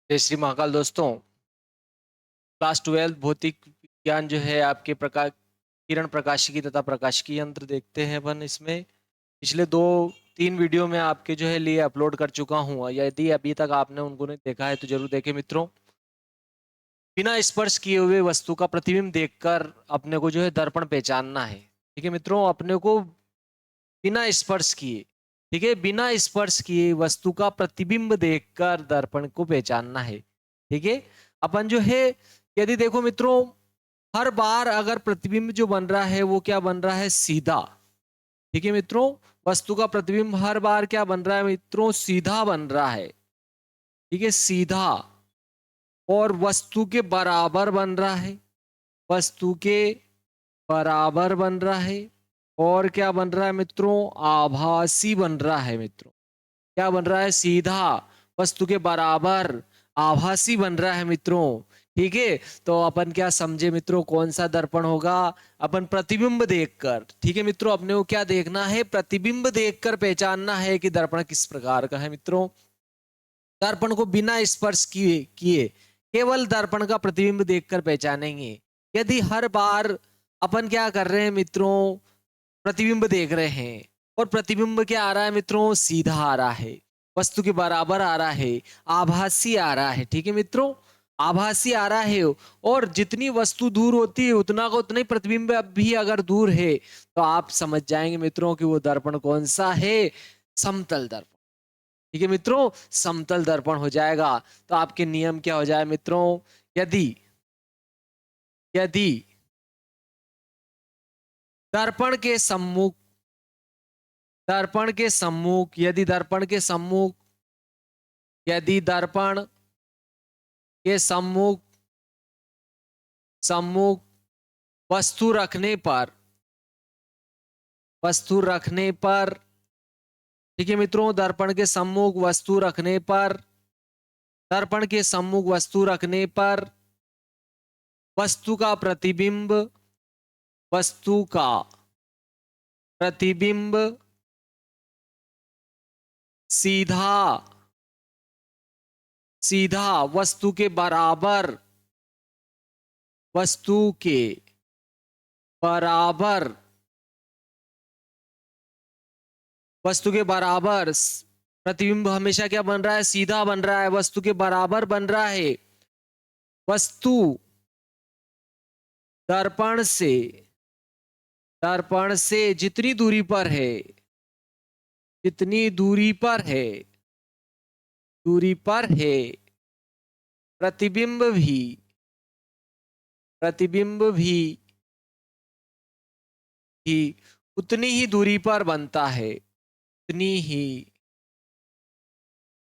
जय श्री महाकाल दोस्तों। क्लास 12 भौतिक विज्ञान जो है आपके प्रकाश किरण प्रकाशिकी तथा प्रकाशिकी यंत्र देखते हैं अपन। इसमें पिछले 2-3 वीडियो में आपके जो है लिए अपलोड कर चुका हूँ। यदि अभी तक आपने उनको नहीं देखा है तो जरूर देखें मित्रों। बिना स्पर्श किए हुए वस्तु का प्रतिबिंब देखकर अपने को जो है दर्पण पहचानना है। ठीक है मित्रों, अपने को बिना स्पर्श किए, ठीक है, बिना स्पर्श किए वस्तु का प्रतिबिंब देखकर दर्पण को पहचानना है। ठीक है, अपन जो है यदि देखो मित्रों, हर बार अगर प्रतिबिंब जो बन रहा है वो क्या बन रहा है, सीधा। ठीक है मित्रों, वस्तु का प्रतिबिंब हर बार क्या बन रहा है मित्रों, सीधा बन रहा है। ठीक है, सीधा और वस्तु के बराबर बन रहा है, वस्तु के बराबर बन रहा है। और क्या बन रहा है मित्रों, आभासी बन रहा है मित्रों। क्या बन रहा है, सीधा, वस्तु के बराबर, आभासी बन रहा है मित्रों। ठीक है, तो अपन क्या समझे मित्रों, कौन सा दर्पण होगा, अपन प्रतिबिंब देखकर। ठीक है मित्रों, अपने को क्या देखना है, प्रतिबिंब देखकर पहचानना है कि दर्पण किस प्रकार का है मित्रों। दर्पण को बिना स्पर्श किए किए केवल दर्पण का प्रतिबिंब देखकर पहचानेंगे। यदि हर बार अपन क्या कर रहे हैं मित्रों, प्रतिबिंब देख रहे हैं और प्रतिबिंब क्या आ रहा है मित्रों, सीधा आ रहा है, वस्तु के बराबर आ रहा है, आभासी आ रहा है। ठीक है मित्रों, आभासी आ रहा है। और जितनी वस्तु दूर होती है उतना का उतना ही प्रतिबिंब भी अगर दूर है तो आप समझ जाएंगे मित्रों कि वो दर्पण कौन सा है, समतल दर्पण। ठीक है मित्रों, समतल दर्पण हो जाएगा। तो आपके नियम क्या हो जाए मित्रों, यदि यदि दर्पण के सम्मुख, दर्पण के सम्मुख, यदि दर्पण के सम्मुख, यदि दर्पण के सम्मुख सम्मुख वस्तु रखने पर, वस्तु रखने पर, ठीक है मित्रों, दर्पण के सम्मुख वस्तु रखने पर, दर्पण के सम्मुख वस्तु रखने पर वस्तु का प्रतिबिंब, वस्तु का प्रतिबिंब सीधा, सीधा वस्तु के बराबर, वस्तु के बराबर, वस्तु के बराबर, प्रतिबिंब हमेशा क्या बन रहा है, सीधा बन रहा है, वस्तु के बराबर बन रहा है। वस्तु दर्पण से, दर्पण से जितनी दूरी पर है, जितनी दूरी पर है, दूरी पर है, प्रतिबिंब भी, प्रतिबिंब भी उतनी ही दूरी पर बनता है, उतनी ही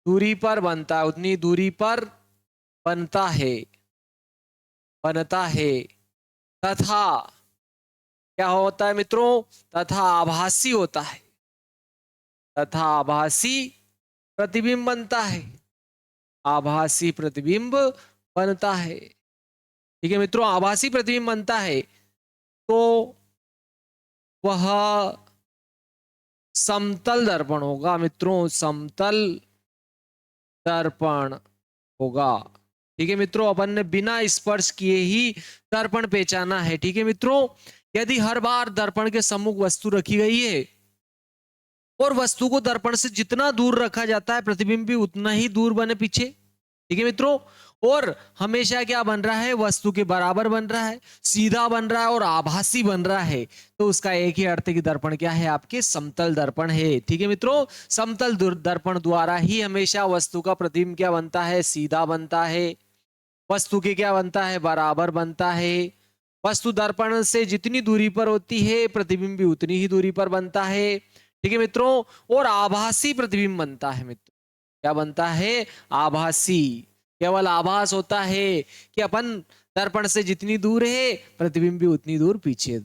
दूरी पर बनता है, उतनी दूरी पर बनता है, बनता है। तथा क्या होता है मित्रों, तथा आभासी होता है, तथा आभासी प्रतिबिंब बनता है, आभासी प्रतिबिंब बनता है। ठीक है मित्रों, आभासी प्रतिबिंब बनता है तो वह समतल दर्पण होगा मित्रों, समतल दर्पण होगा। ठीक है मित्रों, अपन ने बिना स्पर्श किए ही दर्पण पहचाना है। ठीक है मित्रों, यदि हर बार दर्पण के सम्मुख वस्तु रखी गई है और वस्तु को दर्पण से जितना दूर रखा जाता है प्रतिबिंब भी उतना ही दूर बने पीछे। ठीक है मित्रों, और हमेशा क्या बन रहा है, वस्तु के बराबर बन रहा है, सीधा बन रहा है और आभासी बन रहा है, तो उसका एक ही अर्थ है कि दर्पण क्या है, आपके समतल दर्पण है। ठीक है मित्रों, समतल दर्पण द्वारा ही हमेशा वस्तु का प्रतिबिंब क्या बनता है, सीधा बनता है, वस्तु के क्या बनता है, बराबर बनता है। वस्तु दर्पण से जितनी दूरी पर होती है प्रतिबिंब भी उतनी ही दूरी पर बनता है। ठीक है मित्रों, और आभासी प्रतिबिंब बनता है मित्रों, क्या बनता है, आभासी। केवल आभास होता है कि अपन दर्पण से जितनी दूर है प्रतिबिंब भी उतनी दूर पीछे,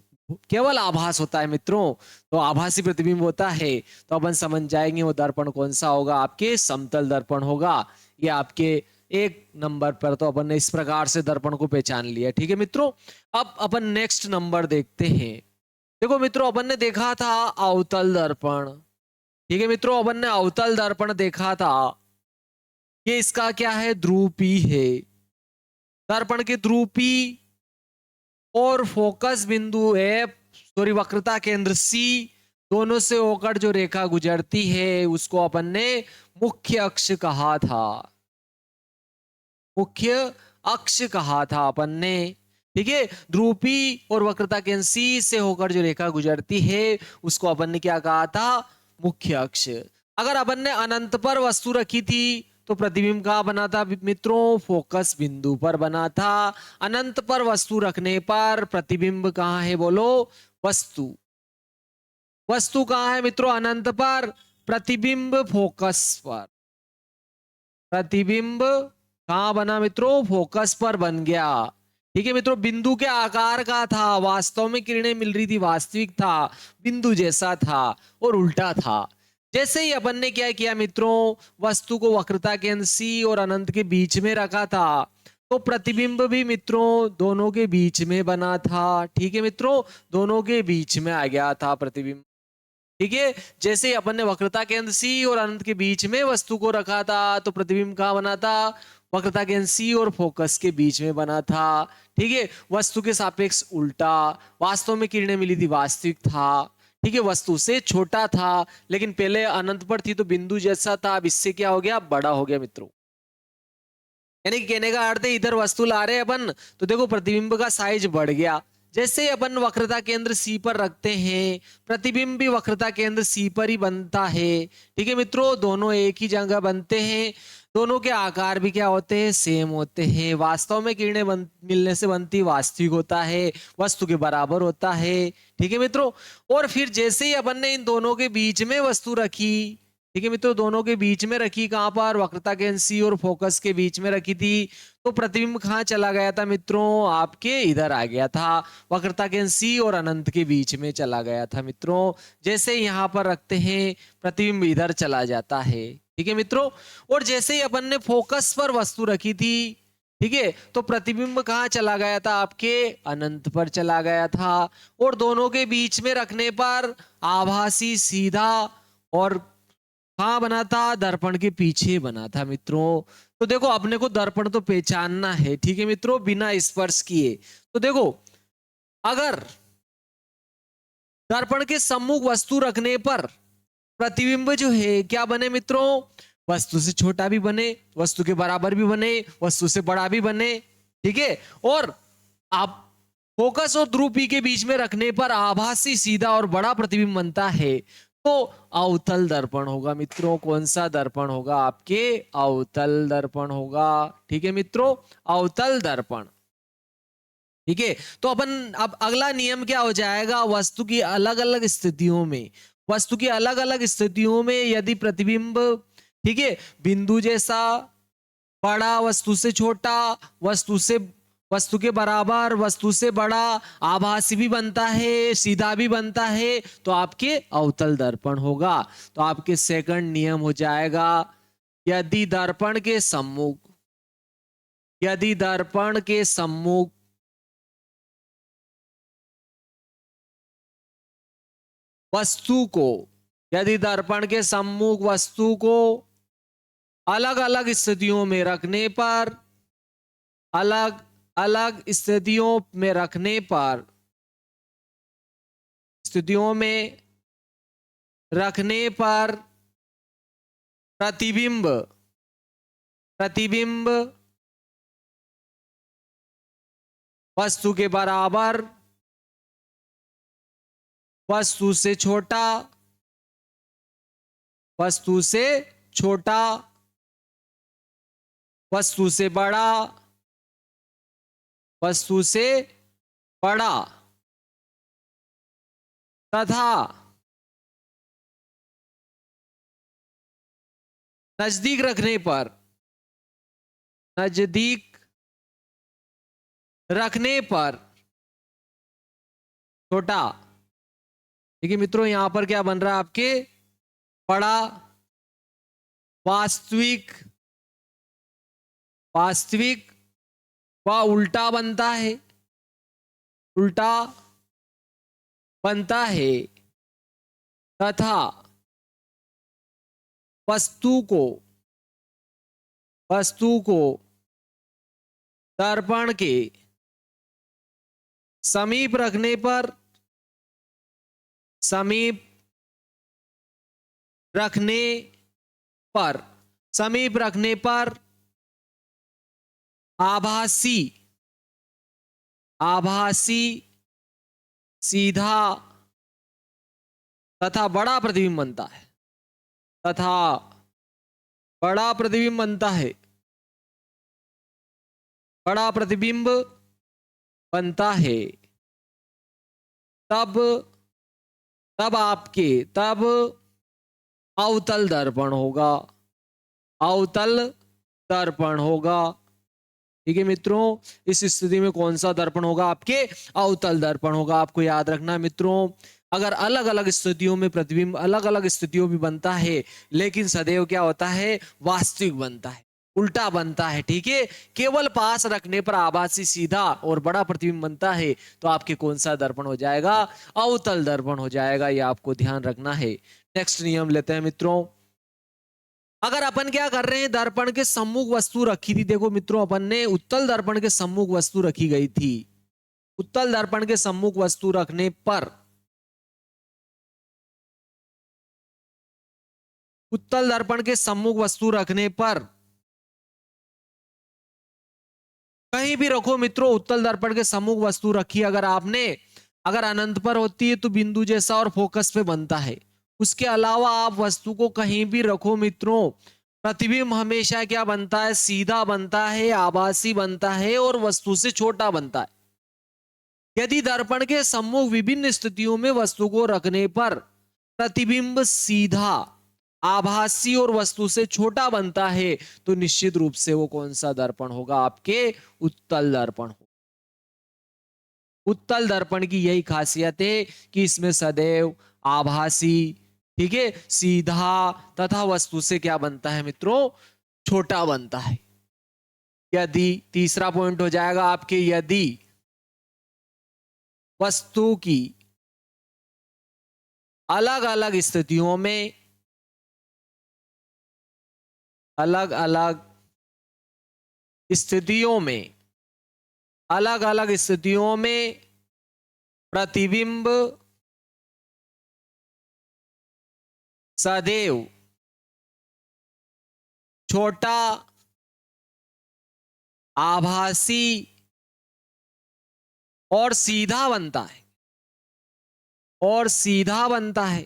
केवल आभास होता है मित्रों। तो आभासी प्रतिबिंब होता है तो अपन समझ जाएंगे वो दर्पण कौन सा होगा, आपके समतल दर्पण होगा। ये आपके 1 नंबर पर तो अपन ने इस प्रकार से दर्पण को पहचान लिया। ठीक है मित्रों, अब अपन नेक्स्ट नंबर देखते हैं। देखो मित्रों, अपन ने देखा था अवतल दर्पण। ठीक है मित्रों, अपन ने अवतल दर्पण देखा था। ये इसका क्या है, ध्रुवी है। दर्पण के ध्रुवी और फोकस बिंदु ए, सॉरी वक्रता केंद्र सी, दोनों से होकर जो रेखा गुजरती है उसको अपन ने मुख्य अक्ष कहा था। मुख्य अक्ष कहा था अपन ने। ठीक है, ध्रुवी और वक्रता केंद्र सी से होकर जो रेखा गुजरती है उसको अपन ने क्या कहा था, मुख्य अक्ष। अगर अपन ने अनंत पर वस्तु रखी थी तो प्रतिबिंब कहाँ बना था मित्रों, फोकस बिंदु पर बना था। अनंत पर वस्तु रखने पर प्रतिबिंब कहाँ है बोलो, वस्तु। वस्तु कहाँ है मित्रों, अनंत पर, प्रतिबिंब फोकस पर। प्रतिबिंब कहां बना मित्रों, फोकस पर बन गया। ठीक है मित्रों, बिंदु के आकार का था, वास्तव में किरणें मिल रही थी, वास्तविक था, बिंदु जैसा था और उल्टा था। जैसे ही अपन ने क्या किया मित्रों, वस्तु को वक्रता केंद्र सी और अनंत के बीच में रखा था, तो प्रतिबिंब भी मित्रों दोनों के बीच में बना था। ठीक है मित्रों, दोनों के बीच में आ गया था प्रतिबिंब। ठीक है, जैसे ही अपन ने वक्रता केंद्र सी और अनंत के बीच में वस्तु को रखा था तो प्रतिबिंब कहाँ बना था, वक्रता केंद्र सी और फोकस के बीच में बना था। ठीक है, वस्तु के सापेक्ष उल्टा, वास्तव में किरणें मिली थी, वास्तविक था। ठीक है, वस्तु से छोटा था, लेकिन पहले अनंत पर थी तो बिंदु जैसा था, अब इससे क्या हो गया, बड़ा हो गया मित्रों। यानी कि कहने का अर्थ है इधर वस्तु ला रहे अपन तो देखो प्रतिबिंब का साइज बढ़ गया। जैसे ही अपन वक्रता केंद्र सी पर रखते हैं, प्रतिबिंब भी वक्रता केंद्र सी पर ही बनता है। ठीक है मित्रों, दोनों एक ही जगह बनते हैं, दोनों के आकार भी क्या होते हैं, सेम होते हैं। वास्तव में किरणें मिलने से बनती वास्तविक होता है, वस्तु के बराबर होता है। ठीक है मित्रों, और फिर जैसे ही अपन ने इन दोनों के बीच में वस्तु रखी, ठीक है मित्रों, दोनों के बीच में रखी, कहां पर, वक्रता केंद्र सी और फोकस के बीच में रखी थी, तो प्रतिबिंब कहां चला गया था मित्रों, आपके इधर आ गया था, वक्रता केंद्र सी और अनंत के बीच में चला गया था मित्रों। जैसे यहां पर रखते हैं, प्रतिबिंब इधर चला जाता है। ठीक है मित्रों, और जैसे ही अपन ने फोकस पर वस्तु रखी थी, ठीक है, तो प्रतिबिंब कहां चला गया था, आपके अनंत पर चला गया था। और दोनों के बीच में रखने पर आभासी सीधा और कहां बना था, दर्पण के पीछे बना था मित्रों। तो देखो अपने को दर्पण तो पहचानना है, ठीक है मित्रों, बिना स्पर्श किए। तो देखो अगर दर्पण के सम्मुख वस्तु रखने पर प्रतिबिंब जो है क्या बने मित्रों, वस्तु से छोटा भी बने, वस्तु के बराबर भी बने, वस्तु से बड़ा भी बने। ठीक है, और आप फोकस और ध्रुवी के बीच में रखने पर आभासी सीधा और बड़ा प्रतिबिंब बनता है, तो अवतल दर्पण होगा मित्रों। कौन सा दर्पण होगा, आपके अवतल दर्पण होगा। ठीक है मित्रों, अवतल दर्पण। ठीक है, तो अपन अब अगला नियम क्या हो जाएगा, वस्तु की अलग अलग स्थितियों में, वस्तु की अलग अलग स्थितियों में यदि प्रतिबिंब, ठीक है, बिंदु जैसा, बड़ा वस्तु से छोटा, वस्तु से, वस्तु के बराबर, वस्तु से बड़ा, आभासी भी बनता है, सीधा भी बनता है, तो आपके अवतल दर्पण होगा। तो आपके सेकंड नियम हो जाएगा, यदि दर्पण के सम्मुख, यदि दर्पण के सम्मुख वस्तु को, यदि दर्पण के सम्मुख वस्तु को अलग अलग स्थितियों में रखने पर, अलग अलग स्थितियों में रखने पर, स्थितियों में रखने पर प्रतिबिंब, प्रतिबिंब वस्तु के बराबर, वस्तु से छोटा, वस्तु से छोटा, वस्तु से बड़ा, वस्तु से बड़ा, तथा नजदीक रखने पर, नजदीक रखने पर छोटा। ठीक है मित्रों, यहां पर क्या बन रहा है आपके, बड़ा, वास्तविक, वास्तविक व उल्टा बनता है, उल्टा बनता है, तथा वस्तु को वस्तु को दर्पण के समीप रखने पर समीप रखने पर समीप रखने पर आभासी आभासी सीधा तथा बड़ा प्रतिबिंब बनता है तथा बड़ा प्रतिबिंब बनता है बड़ा प्रतिबिंब बनता है तब तब अवतल दर्पण होगा अवतल दर्पण होगा। ठीक है मित्रों, इस स्थिति में कौन सा दर्पण होगा? आपके अवतल दर्पण होगा। आपको याद रखना मित्रों, अगर अलग अलग स्थितियों में प्रतिबिंब अलग अलग स्थितियों में बनता है, लेकिन सदैव क्या होता है? वास्तविक बनता है, उल्टा बनता है। ठीक है, केवल पास रखने पर आभासी सीधा और बड़ा प्रतिबिंब बनता है, तो आपके कौन सा दर्पण हो जाएगा? अवतल दर्पण हो जाएगा। ये आपको ध्यान रखना है। नेक्स्ट नियम लेते हैं मित्रों। अगर अपन क्या कर रहे हैं, दर्पण के सम्मुख वस्तु रखी थी। देखो मित्रों, अपन ने उत्तल दर्पण के सम्मुख वस्तु रखी गई थी। उत्तल दर्पण के सम्मुख वस्तु रखने पर उत्तल दर्पण के सम्मुख वस्तु रखने पर कहीं भी रखो मित्रों, उत्तल दर्पण के सम्मुख वस्तु रखी अगर आपने, अगर अनंत पर होती है तो बिंदु जैसा और फोकस पे बनता है। उसके अलावा आप वस्तु को कहीं भी रखो मित्रों, प्रतिबिंब हमेशा क्या बनता है? सीधा बनता है, आभासी बनता है और वस्तु से छोटा बनता है। यदि दर्पण के सम्मुख विभिन्न स्थितियों में वस्तु को रखने पर प्रतिबिंब सीधा, आभासी और वस्तु से छोटा बनता है, तो निश्चित रूप से वो कौन सा दर्पण होगा? आपके उत्तल दर्पण हो। उत्तल दर्पण की यही खासियत है कि इसमें सदैव आभासी, ठीक है, सीधा तथा वस्तु से क्या बनता है मित्रों? छोटा बनता है। यदि, तीसरा पॉइंट हो जाएगा आपके, यदि वस्तु की अलग अलग स्थितियों में अलग अलग स्थितियों में अलग अलग स्थितियों में प्रतिबिंब सदैव छोटा, आभासी और सीधा बनता है और सीधा बनता है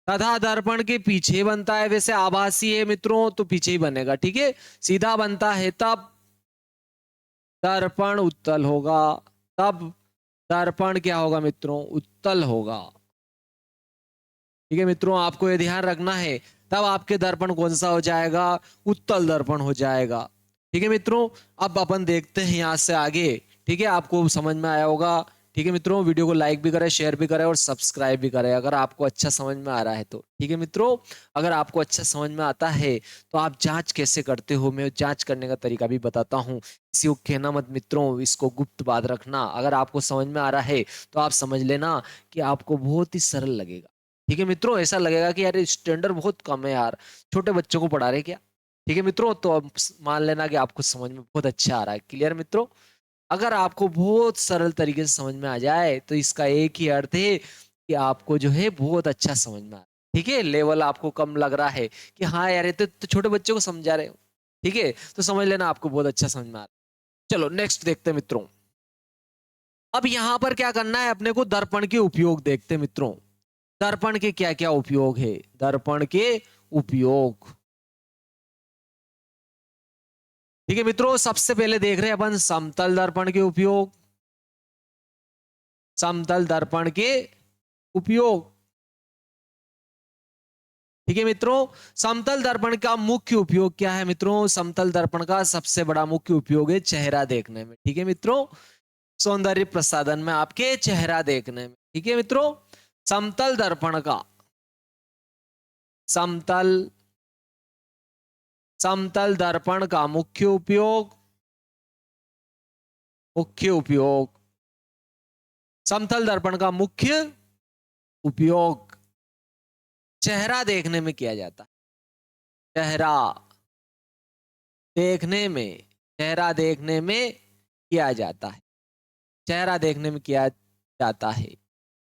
तथा दर्पण के पीछे बनता है। वैसे आभासी है मित्रों तो पीछे ही बनेगा, ठीक है। सीधा बनता है तब दर्पण उत्तल होगा, तब दर्पण क्या होगा मित्रों? उत्तल होगा। ठीक है मित्रों, आपको ये ध्यान रखना है, तब आपके दर्पण कौन सा हो जाएगा? उत्तल दर्पण हो जाएगा। ठीक है मित्रों, अब अपन देखते हैं यहां से आगे। ठीक है, आपको समझ में आया होगा। ठीक है मित्रों, वीडियो को लाइक भी करें, शेयर भी करें और सब्सक्राइब भी करें अगर आपको अच्छा समझ में आ रहा है तो। ठीक है मित्रों, अगर आपको अच्छा समझ में आता है तो आप जांच कैसे करते हो, मैं जांच करने का तरीका भी बताता हूँ। किसी को कहना मत मित्रों, इसको गुप्त बात रखना। अगर आपको समझ में आ रहा है तो आप समझ लेना कि आपको बहुत ही सरल लगेगा। ठीक है मित्रों, ऐसा लगेगा कि यार स्टैंडर्ड बहुत कम है यार, छोटे बच्चों को पढ़ा रहे क्या। ठीक है मित्रों, तो अब मान लेना कि आपको समझ में बहुत अच्छा आ रहा है। क्लियर मित्रों? अगर आपको बहुत सरल तरीके से समझ में आ जाए तो इसका एक ही अर्थ है कि आपको जो है बहुत अच्छा समझ में आ रहा है। ठीक है, लेवल आपको कम लग रहा है कि हाँ यार ये तो छोटे बच्चों को समझा रहे हो, ठीक है, तो समझ लेना आपको बहुत अच्छा समझ में आ रहा है। चलो नेक्स्ट देखते हैं मित्रों। अब यहां पर क्या करना है अपने को? दर्पण के उपयोग देखते हैं मित्रों। दर्पण के क्या क्या उपयोग है? दर्पण के उपयोग, ठीक है मित्रों, सबसे पहले देख रहे हैं अपन समतल दर्पण के उपयोग। समतल दर्पण के उपयोग, ठीक है मित्रों, समतल दर्पण का मुख्य उपयोग क्या है मित्रों? समतल दर्पण का सबसे बड़ा मुख्य उपयोग है चेहरा देखने में। ठीक है मित्रों, सौंदर्य प्रसाधन में आपके चेहरा देखने में। ठीक है मित्रों, समतल दर्पण का समतल समतल दर्पण का मुख्य उपयोग, मुख्य उपयोग, समतल दर्पण का मुख्य उपयोग चेहरा देखने में किया जाता है। चेहरा देखने में, चेहरा देखने में किया जाता है, चेहरा देखने में किया जाता है।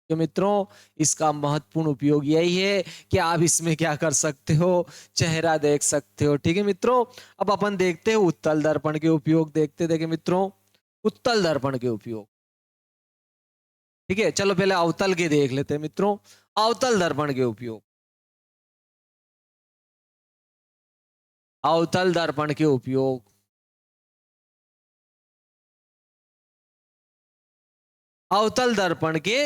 तो मित्रों इसका महत्वपूर्ण उपयोग यही है कि आप इसमें क्या कर सकते हो, चेहरा देख सकते हो। ठीक है मित्रों, अब अपन देखते हैं उत्तल दर्पण के उपयोग। देखिए मित्रों, उत्तल दर्पण के उपयोग। ठीक है, चलो पहले अवतल के देख लेते हैं मित्रों। अवतल दर्पण के उपयोग, अवतल दर्पण के उपयोग। अवतल दर्पण के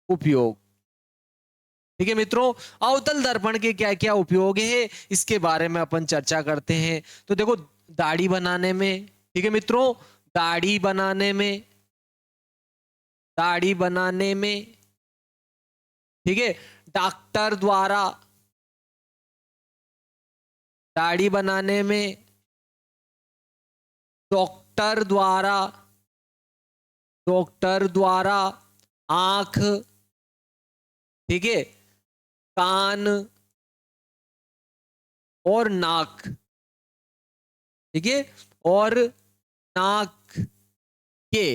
उपयोग। ठीक है मित्रों, अवतल दर्पण के क्या क्या उपयोग है इसके बारे में अपन चर्चा करते हैं। तो देखो, दाढ़ी बनाने में, ठीक है मित्रों, दाढ़ी बनाने में, दाढ़ी बनाने में, ठीक है, डॉक्टर द्वारा दाढ़ी बनाने में, डॉक्टर द्वारा, डॉक्टर द्वारा आंख, ठीक है, कान और नाक, ठीक है, और नाक के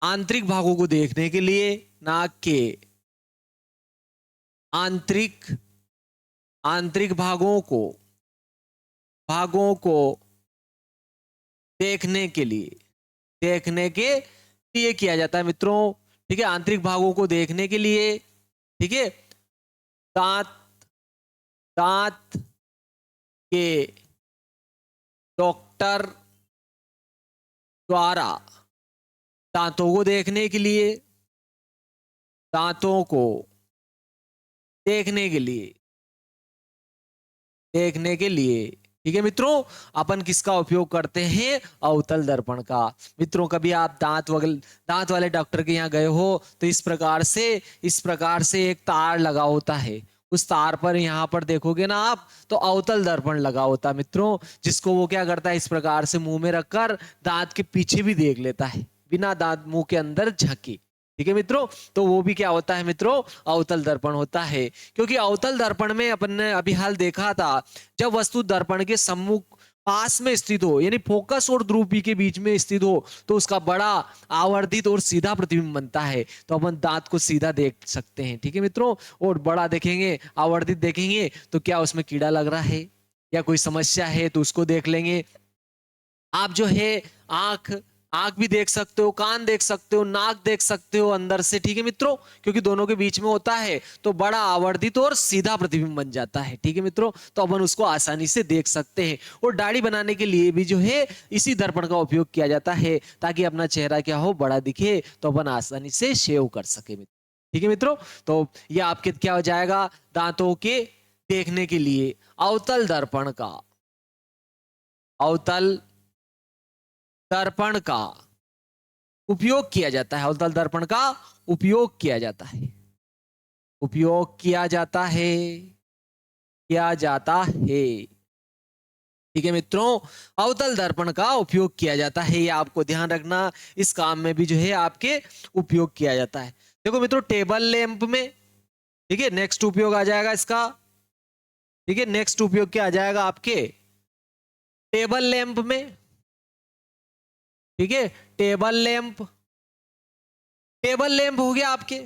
आंतरिक भागों को देखने के लिए, नाक के आंतरिक आंतरिक भागों को देखने के लिए, देखने के लिए किया जाता है मित्रों। ठीक है, आंतरिक भागों को देखने के लिए, ठीक है, दांत, दांत के डॉक्टर द्वारा दांतों को देखने के लिए, दांतों को देखने के लिए, देखने के लिए, ठीक है मित्रों, अपन किसका उपयोग करते हैं, अवतल दर्पण का। मित्रों कभी आप दांत वाले डॉक्टर के यहाँ गए हो तो इस प्रकार से एक तार लगा होता है, उस तार पर यहाँ पर देखोगे ना आप, तो अवतल दर्पण लगा होता है मित्रों, जिसको वो क्या करता है, इस प्रकार से मुंह में रखकर दांत के पीछे भी देख लेता है, बिना दांत मुंह के अंदर झांके। ठीक है मित्रों, तो वो भी क्या होता है मित्रों, अवतल दर्पण होता है। क्योंकि अवतल दर्पण में अपन ने अभी हाल देखा था, जब वस्तु दर्पण के सम्मुख पास में स्थित हो, यानी फोकस और ध्रुवी के बीच में स्थित हो, तो उसका बड़ा आवर्धित और सीधा प्रतिबिंब बनता है, तो अपन दांत को सीधा देख सकते हैं। ठीक है मित्रों, और बड़ा देखेंगे, आवर्धित देखेंगे तो क्या उसमें कीड़ा लग रहा है या कोई समस्या है तो उसको देख लेंगे। आप जो है आंख आंख भी देख सकते हो, कान देख सकते हो, नाक देख सकते हो अंदर से। ठीक है मित्रों, क्योंकि दोनों के बीच में होता है तो बड़ा आवर्धित और सीधा प्रतिबिंब बन जाता है। ठीक है मित्रों, तो अपन उसको आसानी से देख सकते हैं। और दाढ़ी बनाने के लिए भी जो है इसी दर्पण का उपयोग किया जाता है, ताकि अपना चेहरा क्या हो, बड़ा दिखे, तो अपन आसानी से शेव कर सके। ठीक है मित्रों, तो ये आपके क्या हो जाएगा, दांतों के देखने के लिए अवतल दर्पण का, अवतल दर्पण का उपयोग किया जाता है। अवतल दर्पण का उपयोग किया जाता है, उपयोग किया जाता है, किया जाता है। ठीक है मित्रों, अवतल दर्पण का उपयोग किया जाता है, ये आपको ध्यान रखना, इस काम में भी जो है आपके उपयोग किया जाता है। देखो मित्रों, टेबल लैंप में, ठीक है, नेक्स्ट उपयोग आ जाएगा इसका। ठीक है, नेक्स्ट उपयोग क्या आ जाएगा आपके, टेबल लैंप में। ठीक है, टेबल लैंप, टेबल लैंप हो गया आपके,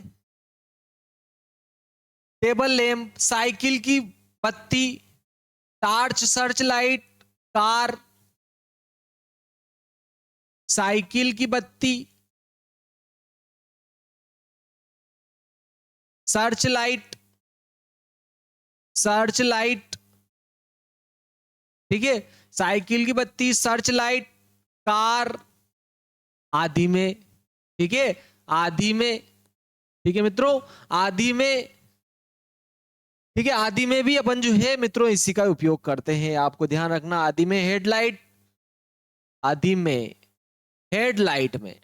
टेबल लैंप, साइकिल की बत्ती, torch, search light, car, cycle की बत्ती, सर्च लाइट, सर्च लाइट, ठीक है, साइकिल की बत्ती, सर्च लाइट, कार आदि में। ठीक है, आदि में। ठीक है मित्रों, आदि में। ठीक है, आदि में भी अपन जो है मित्रों इसी का उपयोग करते हैं, आपको ध्यान रखना। आदि में हेडलाइट, आदि में हेडलाइट में,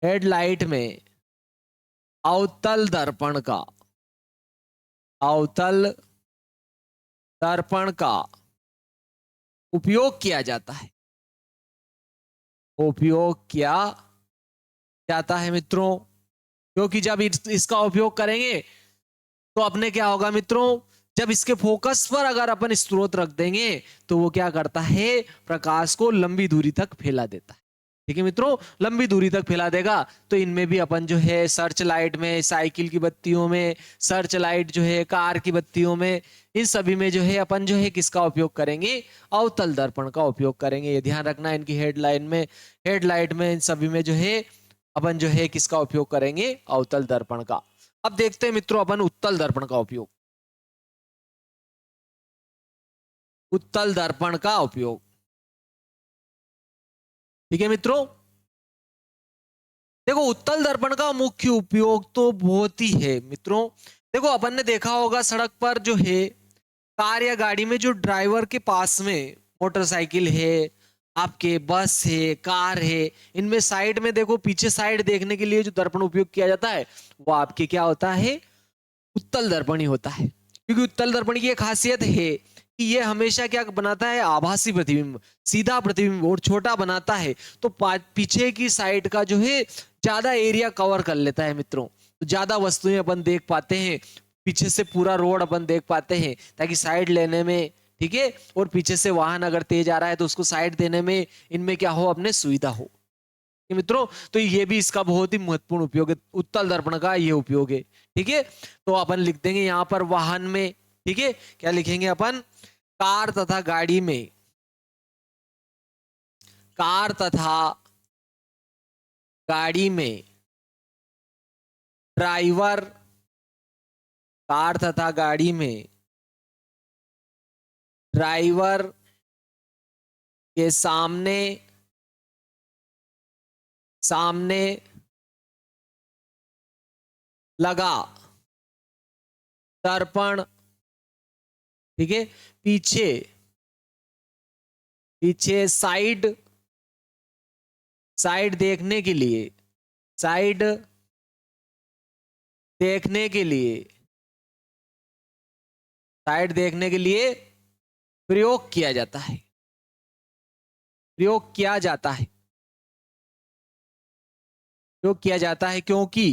हेडलाइट में अवतल दर्पण का, अवतल दर्पण का उपयोग किया जाता है, उपयोग किया जाता है मित्रों, क्योंकि जब इसका उपयोग करेंगे तो अपने क्या होगा मित्रों, जब इसके फोकस पर अगर अपन स्रोत रख देंगे तो वो क्या करता है, प्रकाश को लंबी दूरी तक फैला देता है। ठीक है मित्रों, लंबी दूरी तक फैला देगा। तो इनमें भी अपन जो है सर्च लाइट में, साइकिल की बत्तियों में, सर्च लाइट जो है कार की बत्तियों में, इन सभी में जो है अपन जो है किसका उपयोग करेंगे, अवतल दर्पण का उपयोग करेंगे। ये ध्यान रखना, इनकी हेडलाइन में, हेडलाइट में, इन सभी में जो है अपन जो है किसका उपयोग करेंगे, अवतल दर्पण का। अब देखते हैं मित्रों अपन उत्तल दर्पण का उपयोग। उत्तल दर्पण का उपयोग, ठीक है मित्रों। देखो उत्तल दर्पण का मुख्य उपयोग तो बहुत ही है मित्रों। देखो अपन ने देखा होगा सड़क पर जो है, कार या गाड़ी में जो ड्राइवर के पास में मोटरसाइकिल है, आपके बस है, कार है, इनमें साइड में देखो, पीछे साइड देखने के लिए जो दर्पण उपयोग किया जाता है वो आपके क्या होता है, उत्तल दर्पण ही होता है। क्योंकि उत्तल दर्पण की एक खासियत है कि ये हमेशा क्या बनाता है, आभासी प्रतिबिंब, सीधा प्रतिबिंब और छोटा बनाता है। तो पीछे की साइड का जो है ज्यादा एरिया कवर कर लेता है मित्रों, तो ज्यादा वस्तुएं अपन देख पाते हैं, पीछे से पूरा रोड अपन देख पाते हैं, ताकि साइड लेने में, ठीक है, और पीछे से वाहन अगर तेज आ रहा है तो उसको साइड देने में इनमें क्या हो, अपने सुविधा हो मित्रों। तो ये भी इसका बहुत ही महत्वपूर्ण उपयोग है, उत्तल दर्पण का ये उपयोग है। ठीक है, तो अपन लिख देंगे यहां पर वाहन में, ठीक है, क्या लिखेंगे अपन, कार तथा गाड़ी में, कार तथा गाड़ी में ड्राइवर, कार तथा गाड़ी में ड्राइवर के सामने, सामने लगा दर्पण, ठीक है, पीछे, पीछे साइड, साइड देखने के लिए, साइड देखने के लिए, साइड देखने के लिए प्रयोग किया जाता है, प्रयोग किया जाता है, प्रयोग किया जाता है, क्योंकि,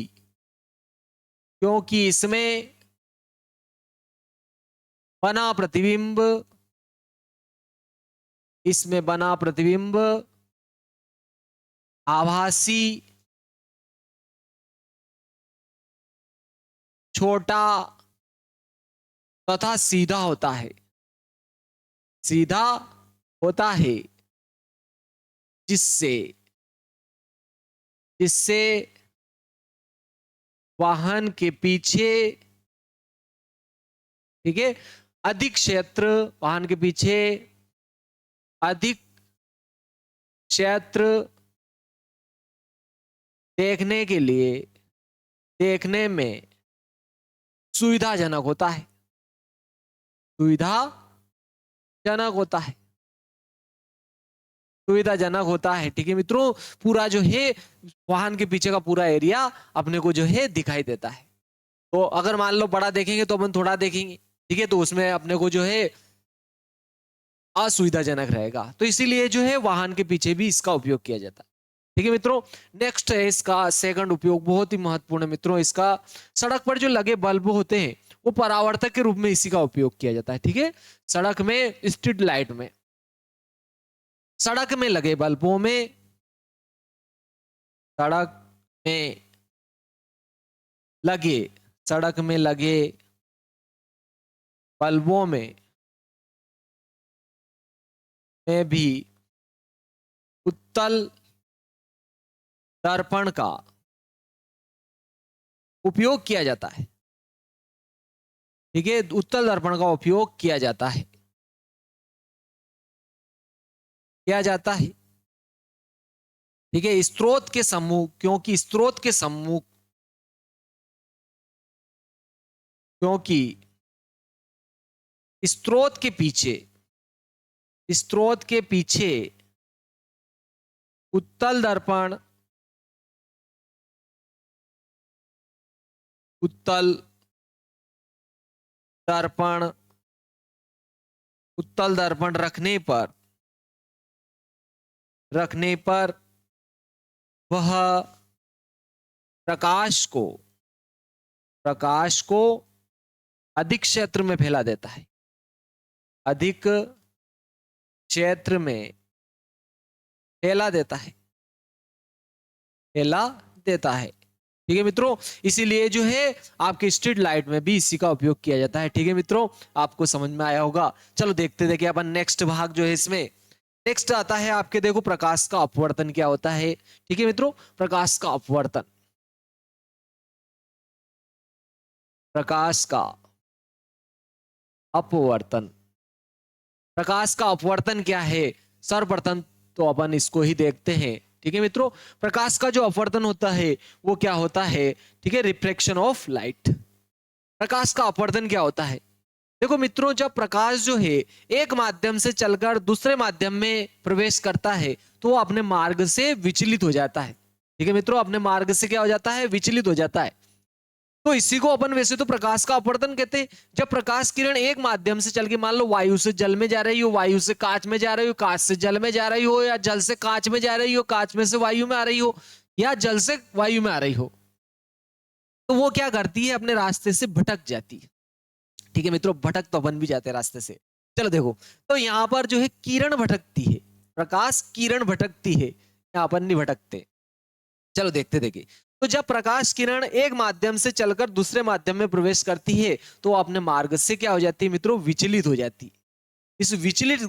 क्योंकि इसमें बना प्रतिबिंब, इसमें बना प्रतिबिंब आभासी, छोटा तथा सीधा होता है, सीधा होता है, जिससे, जिससे वाहन के पीछे, ठीक है, अधिक क्षेत्र, वाहन के पीछे अधिक क्षेत्र देखने के लिए, देखने में सुविधाजनक होता है, सुविधाजनक होता है, सुविधाजनक होता है। ठीक है मित्रों, पूरा जो है वाहन के पीछे का पूरा एरिया अपने को जो है दिखाई देता है। तो अगर मान लो बड़ा देखेंगे तो अपन थोड़ा देखेंगे, ठीक है, तो उसमें अपने को जो है असुविधाजनक रहेगा, तो इसीलिए जो है वाहन के पीछे भी इसका उपयोग किया जाता है। ठीक है मित्रों, नेक्स्ट है इसका सेकंड उपयोग, बहुत ही महत्वपूर्ण है मित्रों। इसका सड़क पर जो लगे बल्ब होते हैं वो परावर्तक के रूप में इसी का उपयोग किया जाता है। ठीक है, सड़क में, स्ट्रीट लाइट में, सड़क में लगे बल्बों में, सड़क में लगे, सड़क में लगे बल्बों में भी उत्तल दर्पण का उपयोग किया जाता है। ठीक है, उत्तल दर्पण का उपयोग किया जाता है, किया जाता है। ठीक है, स्रोत के सम्मुख, क्योंकि स्रोत के सम्मुख, क्योंकि स्रोत के पीछे, स्रोत के पीछे उत्तल दर्पण, उत्तल दर्पण, उत्तल दर्पण रखने पर, रखने पर वह प्रकाश को अधिक क्षेत्र में फैला देता है, अधिक क्षेत्र में फैला देता है, फैला देता है। ठीक है मित्रों, इसीलिए जो है आपके स्ट्रीट लाइट में भी इसी का उपयोग किया जाता है। ठीक है मित्रों, आपको समझ में आया होगा। चलो देखते देखिए अपन नेक्स्ट भाग जो है इसमें नेक्स्ट आता है आपके, देखो प्रकाश का अपवर्तन क्या होता है। ठीक है मित्रों, प्रकाश का अपवर्तन, प्रकाश का अपवर्तन, प्रकाश का अपवर्तन क्या है सर्वप्रथम तो अपन इसको ही देखते हैं। ठीक है मित्रों, प्रकाश का जो अपवर्तन होता है वो क्या होता है, ठीक है, रिफ्लेक्शन ऑफ लाइट। प्रकाश का अपवर्तन क्या होता है, देखो मित्रों, जब प्रकाश जो है एक माध्यम से चलकर दूसरे माध्यम में प्रवेश करता है तो वो अपने मार्ग से विचलित हो जाता है। ठीक है मित्रों, अपने मार्ग से क्या हो जाता है, विचलित हो जाता है। तो इसी को अपन वैसे तो प्रकाश का अपवर्तन कहते हैं। जब प्रकाश किरण एक माध्यम से चल के, मान लो वायु से जल में जा रही हो, वायु से कांच में जा रही हो, कांच से जल में जा रही हो, या जल से कांच में जा रही हो, कांच में से वायु में आ रही हो, या जल से वायु में आ रही हो, तो वो क्या करती है, अपने रास्ते से भटक जाती है। ठीक है मित्रों, भटक तो अपन भी जाते हैं रास्ते से। चलो देखो, तो यहां पर जो है किरण भटकती है, प्रकाश किरण भटकती है, यहां अपन नहीं भटकते। चलो देखते देखिए, तो जब प्रकाश किरण एक माध्यम से चलकर दूसरे माध्यम में प्रवेश करती है तो अपने मार्ग से क्या हो जाती है मित्रों, विचलित हो जाती है। इस विचलित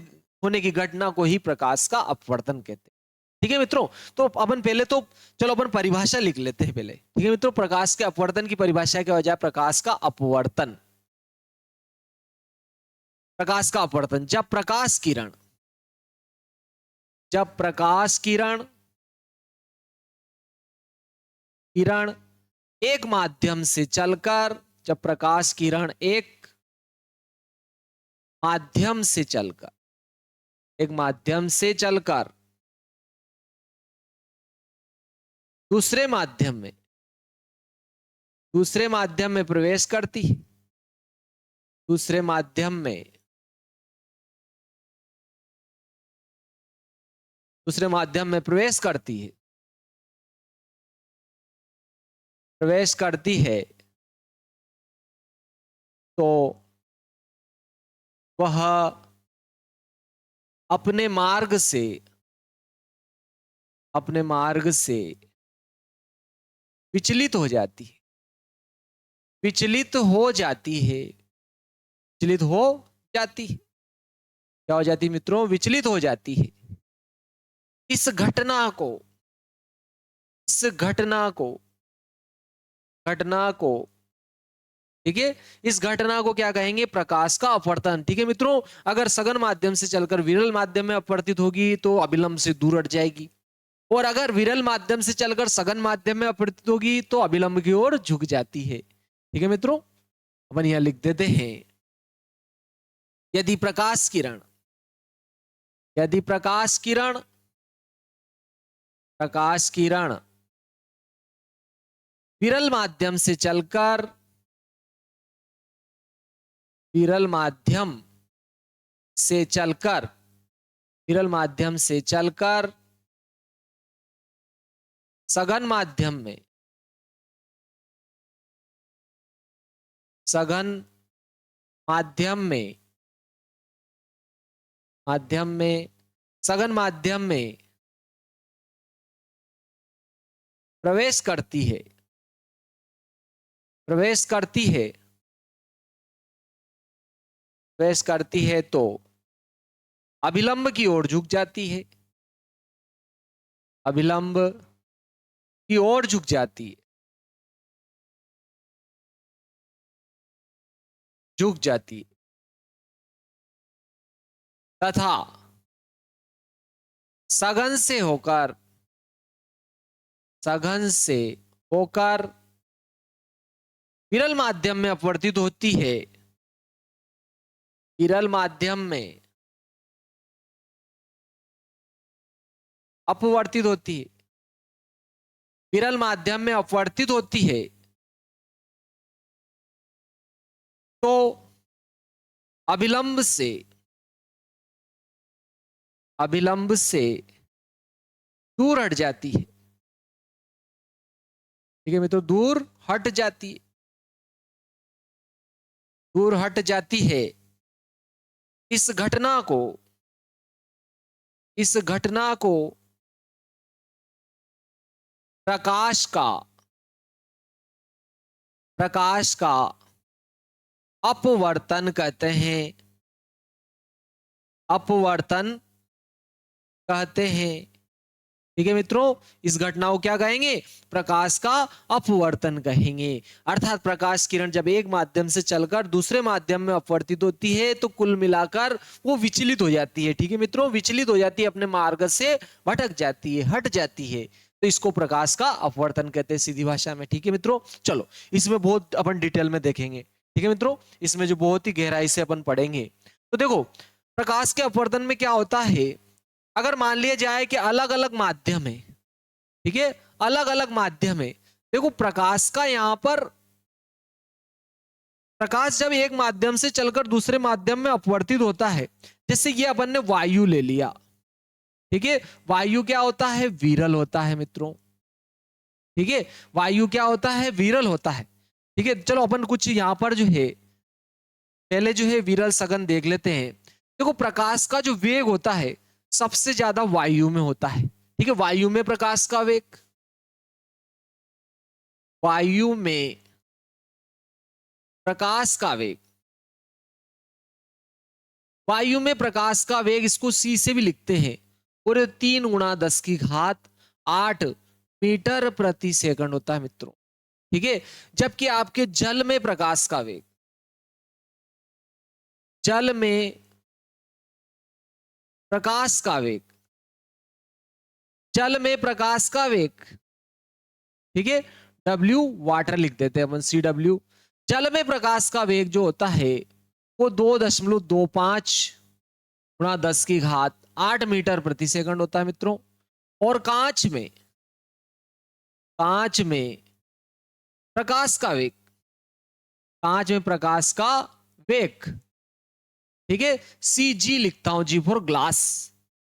होने की घटना को ही प्रकाश का अपवर्तन कहते हैं। ठीक है मित्रों, तो अपन पहले तो चलो अपन परिभाषा लिख लेते हैं पहले। ठीक है मित्रों, प्रकाश के अपवर्तन की परिभाषा क्या हो जाए, प्रकाश का अपवर्तन, प्रकाश का अपवर्तन, जब प्रकाश किरण किरण एक माध्यम से चलकर, जब प्रकाश किरण एक माध्यम से चलकर, एक माध्यम से चलकर दूसरे माध्यम में, दूसरे माध्यम में प्रवेश करती है, दूसरे माध्यम में, दूसरे माध्यम में प्रवेश करती है, प्रवेश करती है, तो वह अपने मार्ग से, अपने मार्ग से विचलित हो जाती है, विचलित हो जाती है, विचलित हो जाती है, क्या हो जाती है मित्रों, विचलित हो जाती है। इस घटना को, इस घटना को, घटना को, ठीक है, इस घटना को क्या कहेंगे, प्रकाश का अपवर्तन। ठीक है मित्रों, अगर सघन माध्यम से चलकर विरल माध्यम में अपवर्तित होगी तो अभिलंब से दूर हट जाएगी, और अगर विरल माध्यम से चलकर सघन माध्यम में अपवर्तित होगी तो अभिलंब की ओर झुक जाती है। ठीक है मित्रों, अपन यहां लिख देते हैं, यदि प्रकाश किरण, यदि प्रकाश किरण, प्रकाश किरण विरल माध्यम से चलकर, विरल माध्यम से चलकर, विरल माध्यम से चलकर सघन माध्यम में, सघन माध्यम में, माध्यम में, सघन माध्यम में प्रवेश करती है, प्रवेश करती है, प्रवेश करती है तो अभिलंब की ओर झुक जाती है, अभिलंब की ओर झुक जाती है, झुक जाती है, तथा सघन से होकर, सघन से होकर विरल माध्यम में अपवर्तित होती है, विरल माध्यम में अपवर्तित होती है, विरल माध्यम में अपवर्तित होती है, तो अभिलंब से, अभिलंब से दूर हट जाती है, ठीक है मित्रों, दूर हट जाती है, दूर हट जाती है। इस घटना को, इस घटना को प्रकाश का, प्रकाश का अपवर्तन कहते हैं, अपवर्तन कहते हैं। ठीक है मित्रों, इस घटना को क्या कहेंगे? प्रकाश का अपवर्तन कहेंगे। अर्थात प्रकाश किरण जब एक माध्यम से चलकर दूसरे माध्यम में अपवर्तित होती है तो कुल मिलाकर वो विचलित हो जाती है। ठीक है मित्रों, विचलित हो जाती है, अपने मार्ग से भटक जाती है, हट जाती है, तो इसको प्रकाश का अपवर्तन कहते हैं सीधी भाषा में। ठीक है मित्रों, चलो इसमें बहुत अपन डिटेल में देखेंगे। ठीक है मित्रों, इसमें जो बहुत ही गहराई से अपन पढ़ेंगे। तो देखो, प्रकाश के अपवर्तन में क्या होता है, अगर मान लिया जाए कि अलग अलग माध्यम है, ठीक है, अलग अलग माध्यम है। देखो प्रकाश का यहां पर, प्रकाश जब एक माध्यम से चलकर दूसरे माध्यम में अपवर्तित होता है, जैसे ये अपन ने वायु ले लिया, ठीक है, वायु क्या होता है? विरल होता है मित्रों। ठीक है, वायु क्या होता है? विरल होता है। ठीक है, चलो अपन कुछ यहां पर जो है पहले जो है विरल सघन देख लेते हैं। देखो प्रकाश का जो वेग होता है सबसे ज्यादा वायु में होता है। ठीक है, वायु में प्रकाश का वेग, वायु में प्रकाश का वेग, वायु में प्रकाश का वेग, इसको सी से भी लिखते हैं, और 3 गुणा 10 की घात 8 मीटर प्रति सेकंड होता है मित्रों। ठीक है, जबकि आपके जल में प्रकाश का वेग, जल में प्रकाश का वेग, जल में प्रकाश का वेग, ठीक है, W वाटर लिख देते हैं अपन, CW। जल में प्रकाश का वेग जो होता है वो 2.25 गुणा 10 की घात 8 मीटर प्रति सेकंड होता है मित्रों। और कांच में, कांच में प्रकाश का वेग, कांच में प्रकाश का वेग, ठीक है, CG लिखता हूं, G फॉर ग्लास,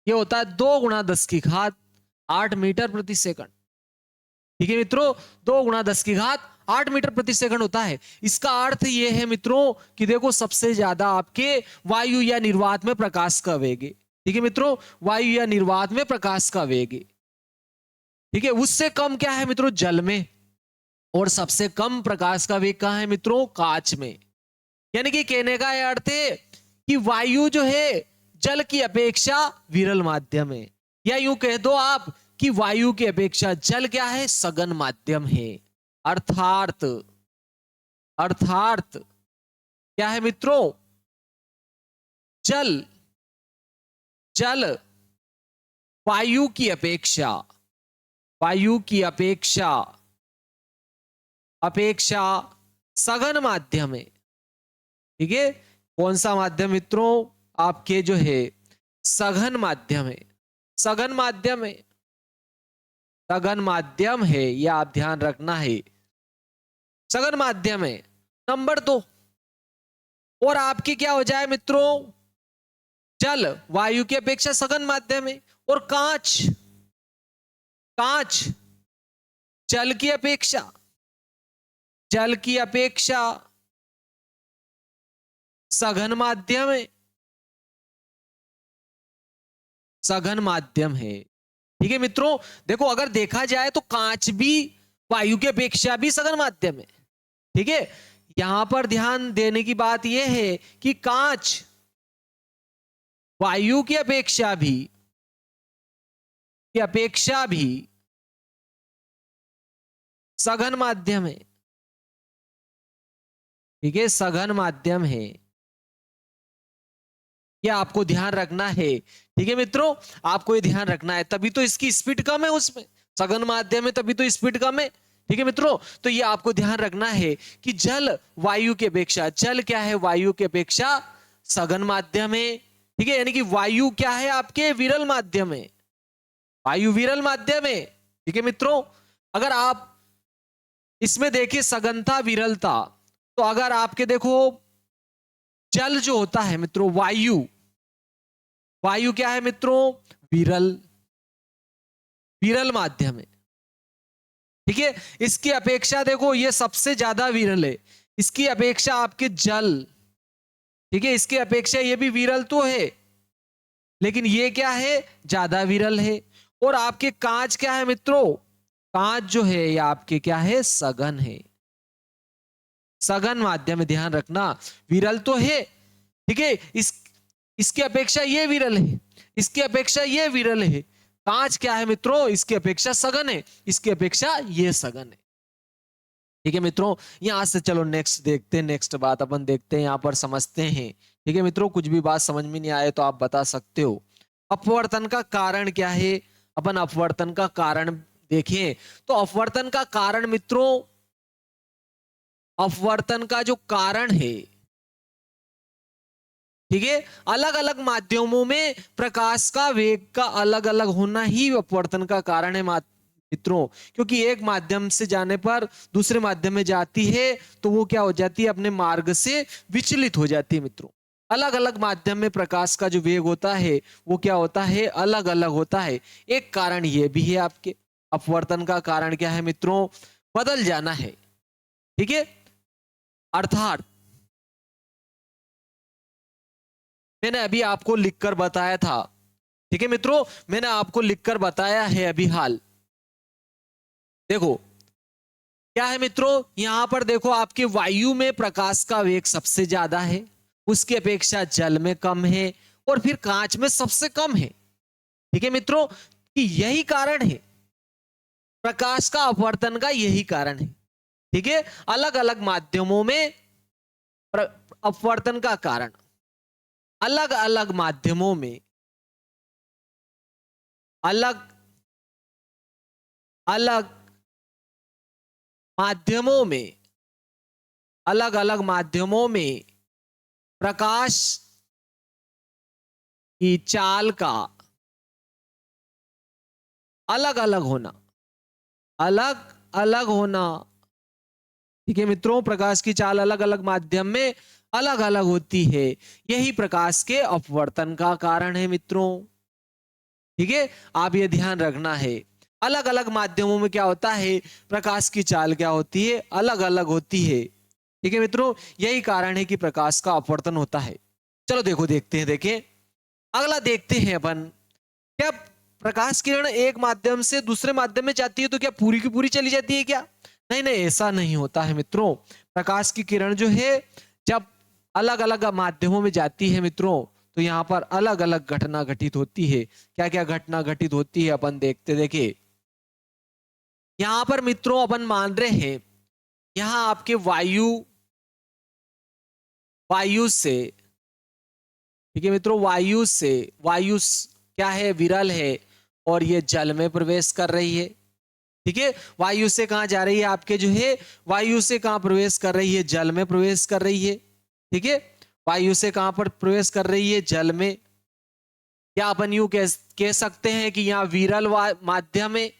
ये होता है 2 गुणा 10 की घात 8 मीटर प्रति सेकंड। ठीक है मित्रों, 2 गुणा 10 की घात 8 मीटर प्रति सेकंड होता है। इसका अर्थ यह है मित्रों कि देखो सबसे ज्यादा आपके वायु या निर्वात में प्रकाश का वेग है। ठीक है मित्रों, वायु या निर्वात में प्रकाश का वेग है। ठीक है, उससे कम क्या है मित्रों? जल में। और सबसे कम प्रकाश का वेग कहां है मित्रों? कांच में। यानी कि कहने का यह अर्थ है कि वायु जो है जल की अपेक्षा विरल माध्यम है, या यूं कह दो आप कि वायु की अपेक्षा जल क्या है? सघन माध्यम है। अर्थात, अर्थात क्या है मित्रों? जल, जल वायु की अपेक्षा, वायु की अपेक्षा, अपेक्षा सघन माध्यम है। ठीक है, कौन सा माध्यम मित्रों? आपके जो है सघन माध्यम है, सघन माध्यम है, सघन माध्यम है, यह आप ध्यान रखना है, सघन माध्यम है। नंबर 2, और आपकी क्या हो जाए मित्रों? जल वायु की अपेक्षा सघन माध्यम है, और कांच, कांच जल की अपेक्षा, जल की अपेक्षा सघन माध्यम है, सघन माध्यम है। ठीक है मित्रों, देखो अगर देखा जाए तो कांच भी वायु की अपेक्षा भी सघन माध्यम है। ठीक है, यहां पर ध्यान देने की बात यह है कि कांच वायु की अपेक्षा भी, की अपेक्षा भी सघन माध्यम है। ठीक है, सघन माध्यम है, यह आपको ध्यान रखना है। ठीक है मित्रों, आपको ये ध्यान रखना है, तभी तो इसकी स्पीड कम है, उसमें सघन माध्यम है तभी तो स्पीड कम है। ठीक है मित्रों, तो ये आपको ध्यान रखना है कि जल वायु की अपेक्षा, जल क्या है? वायु की अपेक्षा सघन माध्यम है। ठीक है, यानी कि वायु क्या है? आपके विरल माध्यम है, वायु विरल माध्यम है। ठीक है मित्रों, अगर आप इसमें देखिए सघनता विरलता, तो अगर आपके देखो जल जो होता है मित्रों, वायु, वायु क्या है मित्रों? विरल, विरल माध्यम है। ठीक है, इसकी अपेक्षा देखो ये सबसे ज्यादा विरल है, इसकी अपेक्षा आपके जल, ठीक है, इसकी अपेक्षा ये भी विरल तो है, लेकिन ये क्या है, ज्यादा विरल है। और आपके कांच क्या है मित्रों, कांच जो है ये आपके क्या है, सघन है, सघन माध्यम में, ध्यान रखना, विरल तो है, ठीक है, इसकी अपेक्षा ये विरल है, इसकी अपेक्षा ये विरल है। कांच क्या है मित्रों, इसकी अपेक्षा सघन है, इसकी अपेक्षा ये सघन है। ठीक है मित्रों, यहां से चलो नेक्स्ट देखते हैं, नेक्स्ट बात अपन देखते हैं, यहां पर समझते हैं। ठीक है मित्रों, कुछ भी बात समझ में नहीं आए तो आप बता सकते हो। अपवर्तन का कारण क्या है, अपन अपवर्तन का कारण देखें तो अपवर्तन का कारण मित्रों, अपवर्तन का जो कारण है, ठीक है, अलग अलग माध्यमों में प्रकाश का वेग का अलग अलग होना ही अपवर्तन का कारण है मित्रों। क्योंकि एक माध्यम से जाने पर दूसरे माध्यम में जाती है तो वो क्या हो जाती है, अपने मार्ग से विचलित हो जाती है मित्रों। अलग अलग माध्यम में प्रकाश का जो वेग होता है वो क्या होता है, अलग अलग होता है। एक कारण ये भी है आपके अपवर्तन का कारण क्या है मित्रों, बदल जाना है। ठीक है, अर्थात मैंने अभी आपको लिखकर बताया था, ठीक है मित्रों, मैंने आपको लिखकर बताया है अभी हाल। देखो क्या है मित्रों, यहां पर देखो आपके वायु में प्रकाश का वेग सबसे ज्यादा है, उसकी अपेक्षा जल में कम है, और फिर कांच में सबसे कम है। ठीक है मित्रों, कि यही कारण है प्रकाश का अपवर्तन का, यही कारण है। ठीक है, अलग अलग माध्यमों में अपवर्तन का कारण, अलग अलग माध्यमों में, अलग अलग माध्यमों में, अलग अलग माध्यमों में प्रकाश की चाल का अलग अलग होना, अलग अलग होना। ठीक है मित्रों, प्रकाश की चाल अलग अलग माध्यम में अलग अलग होती है, यही प्रकाश के अपवर्तन का कारण है मित्रों। ठीक है, आप ये ध्यान रखना है, अलग अलग माध्यमों में क्या होता है, प्रकाश की चाल क्या होती है, अलग अलग होती है। ठीक है मित्रों, यही कारण है कि प्रकाश का अपवर्तन होता है। चलो देखो, देखते हैं, देखें अगला देखते हैं अपन, क्या प्रकाश किरण एक माध्यम से दूसरे माध्यम में जाती है तो क्या पूरी की पूरी चली जाती है क्या? नहीं नहीं, ऐसा नहीं होता है मित्रों। प्रकाश की किरण जो है जब अलग अलग माध्यमों में जाती है मित्रों, तो यहाँ पर अलग अलग घटना घटित होती है। क्या क्या घटना घटित होती है अपन देखते, देखिए यहाँ पर मित्रों अपन मान रहे हैं, यहाँ आपके वायु, वायु से, ठीक है मित्रों, वायु से, वायु क्या है, विरल है, और ये जल में प्रवेश कर रही है। ठीक है, वायु से कहां जा रही है, आपके जो है वायु से कहां प्रवेश कर रही है, जल में प्रवेश कर रही है। ठीक है, वायु से कहां पर प्रवेश कर रही है, जल में। क्या अपन यूं कह सकते हैं कि यहाँ विरल माध्यम है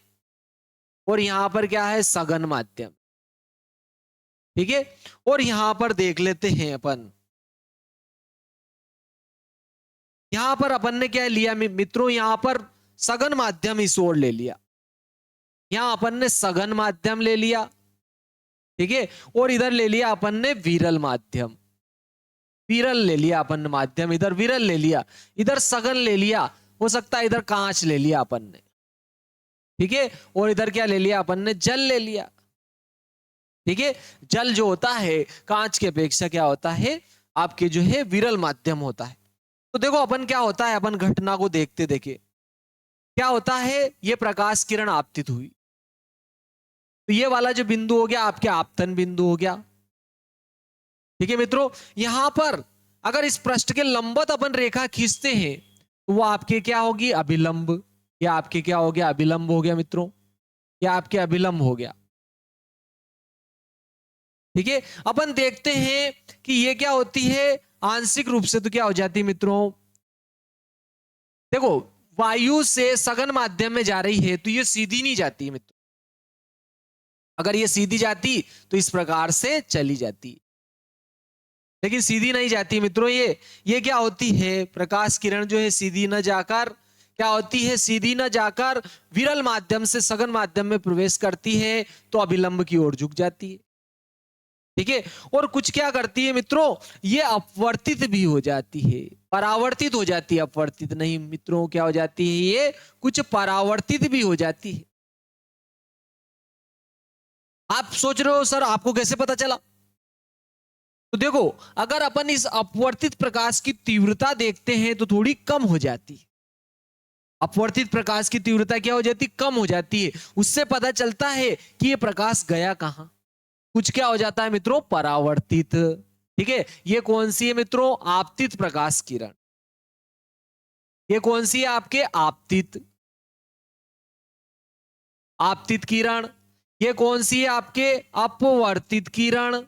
और यहां पर क्या है, सघन माध्यम। ठीक है, और यहां पर देख लेते हैं अपन, यहां पर अपन ने क्या लिया मित्रों, यहां पर सघन माध्यम इस ओर ले लिया, यहां अपन ने सघन माध्यम ले लिया। ठीक है, और इधर ले लिया अपन ने विरल माध्यम, विरल ले लिया अपन ने माध्यम, इधर विरल ले लिया, इधर सघन ले लिया, हो सकता है इधर कांच ले लिया अपन ने। ठीक है, और इधर क्या ले लिया अपन ने, जल ले लिया। ठीक है, जल जो होता है कांच की अपेक्षा क्या होता है, आपके जो है विरल माध्यम होता है। तो देखो अपन क्या होता है, अपन घटना को देखते देखे क्या होता है, ये प्रकाश किरण आपतित हुई, तो ये वाला जो बिंदु हो गया आपके आपतन बिंदु हो गया। ठीक है मित्रों, यहां पर अगर इस पृष्ठ के लंबवत अपन रेखा खींचते हैं तो वो आपके क्या होगी, अभिलंब। या आपके क्या हो गया, अभिलंब हो गया मित्रों, या आपके अभिलंब हो गया। ठीक है, अपन देखते हैं कि ये क्या होती है, आंशिक रूप से तो क्या हो जाती है मित्रों, देखो वायु से सघन माध्यम में जा रही है तो ये सीधी नहीं जाती है मित्रों, अगर ये सीधी जाती तो इस प्रकार से चली जाती, लेकिन सीधी नहीं जाती मित्रों। ये क्या होती है, प्रकाश किरण जो है सीधी न जाकर क्या होती है, सीधी न जाकर विरल माध्यम से सघन माध्यम में प्रवेश करती है तो अभिलंब की ओर झुक जाती है। ठीक है, और कुछ क्या करती है मित्रों, ये अपवर्तित भी हो जाती है, परावर्तित हो जाती है, अपवर्तित नहीं मित्रों, क्या हो जाती है, ये कुछ परावर्तित भी हो जाती है। आप सोच रहे हो सर आपको कैसे पता चला, तो देखो अगर अपन इस अपवर्तित प्रकाश की तीव्रता देखते हैं तो थोड़ी कम हो जाती है। अपवर्तित प्रकाश की तीव्रता क्या हो जाती, कम हो जाती है। उससे पता चलता है कि ये प्रकाश गया कहां, कुछ क्या हो जाता है मित्रों, परावर्तित। ठीक है, ये कौन सी है मित्रों, आपतित प्रकाश किरण। ये कौन सी है आपके, आपतित, आपतित किरण। ये कौन सी है आपके, अपवर्तित किरण,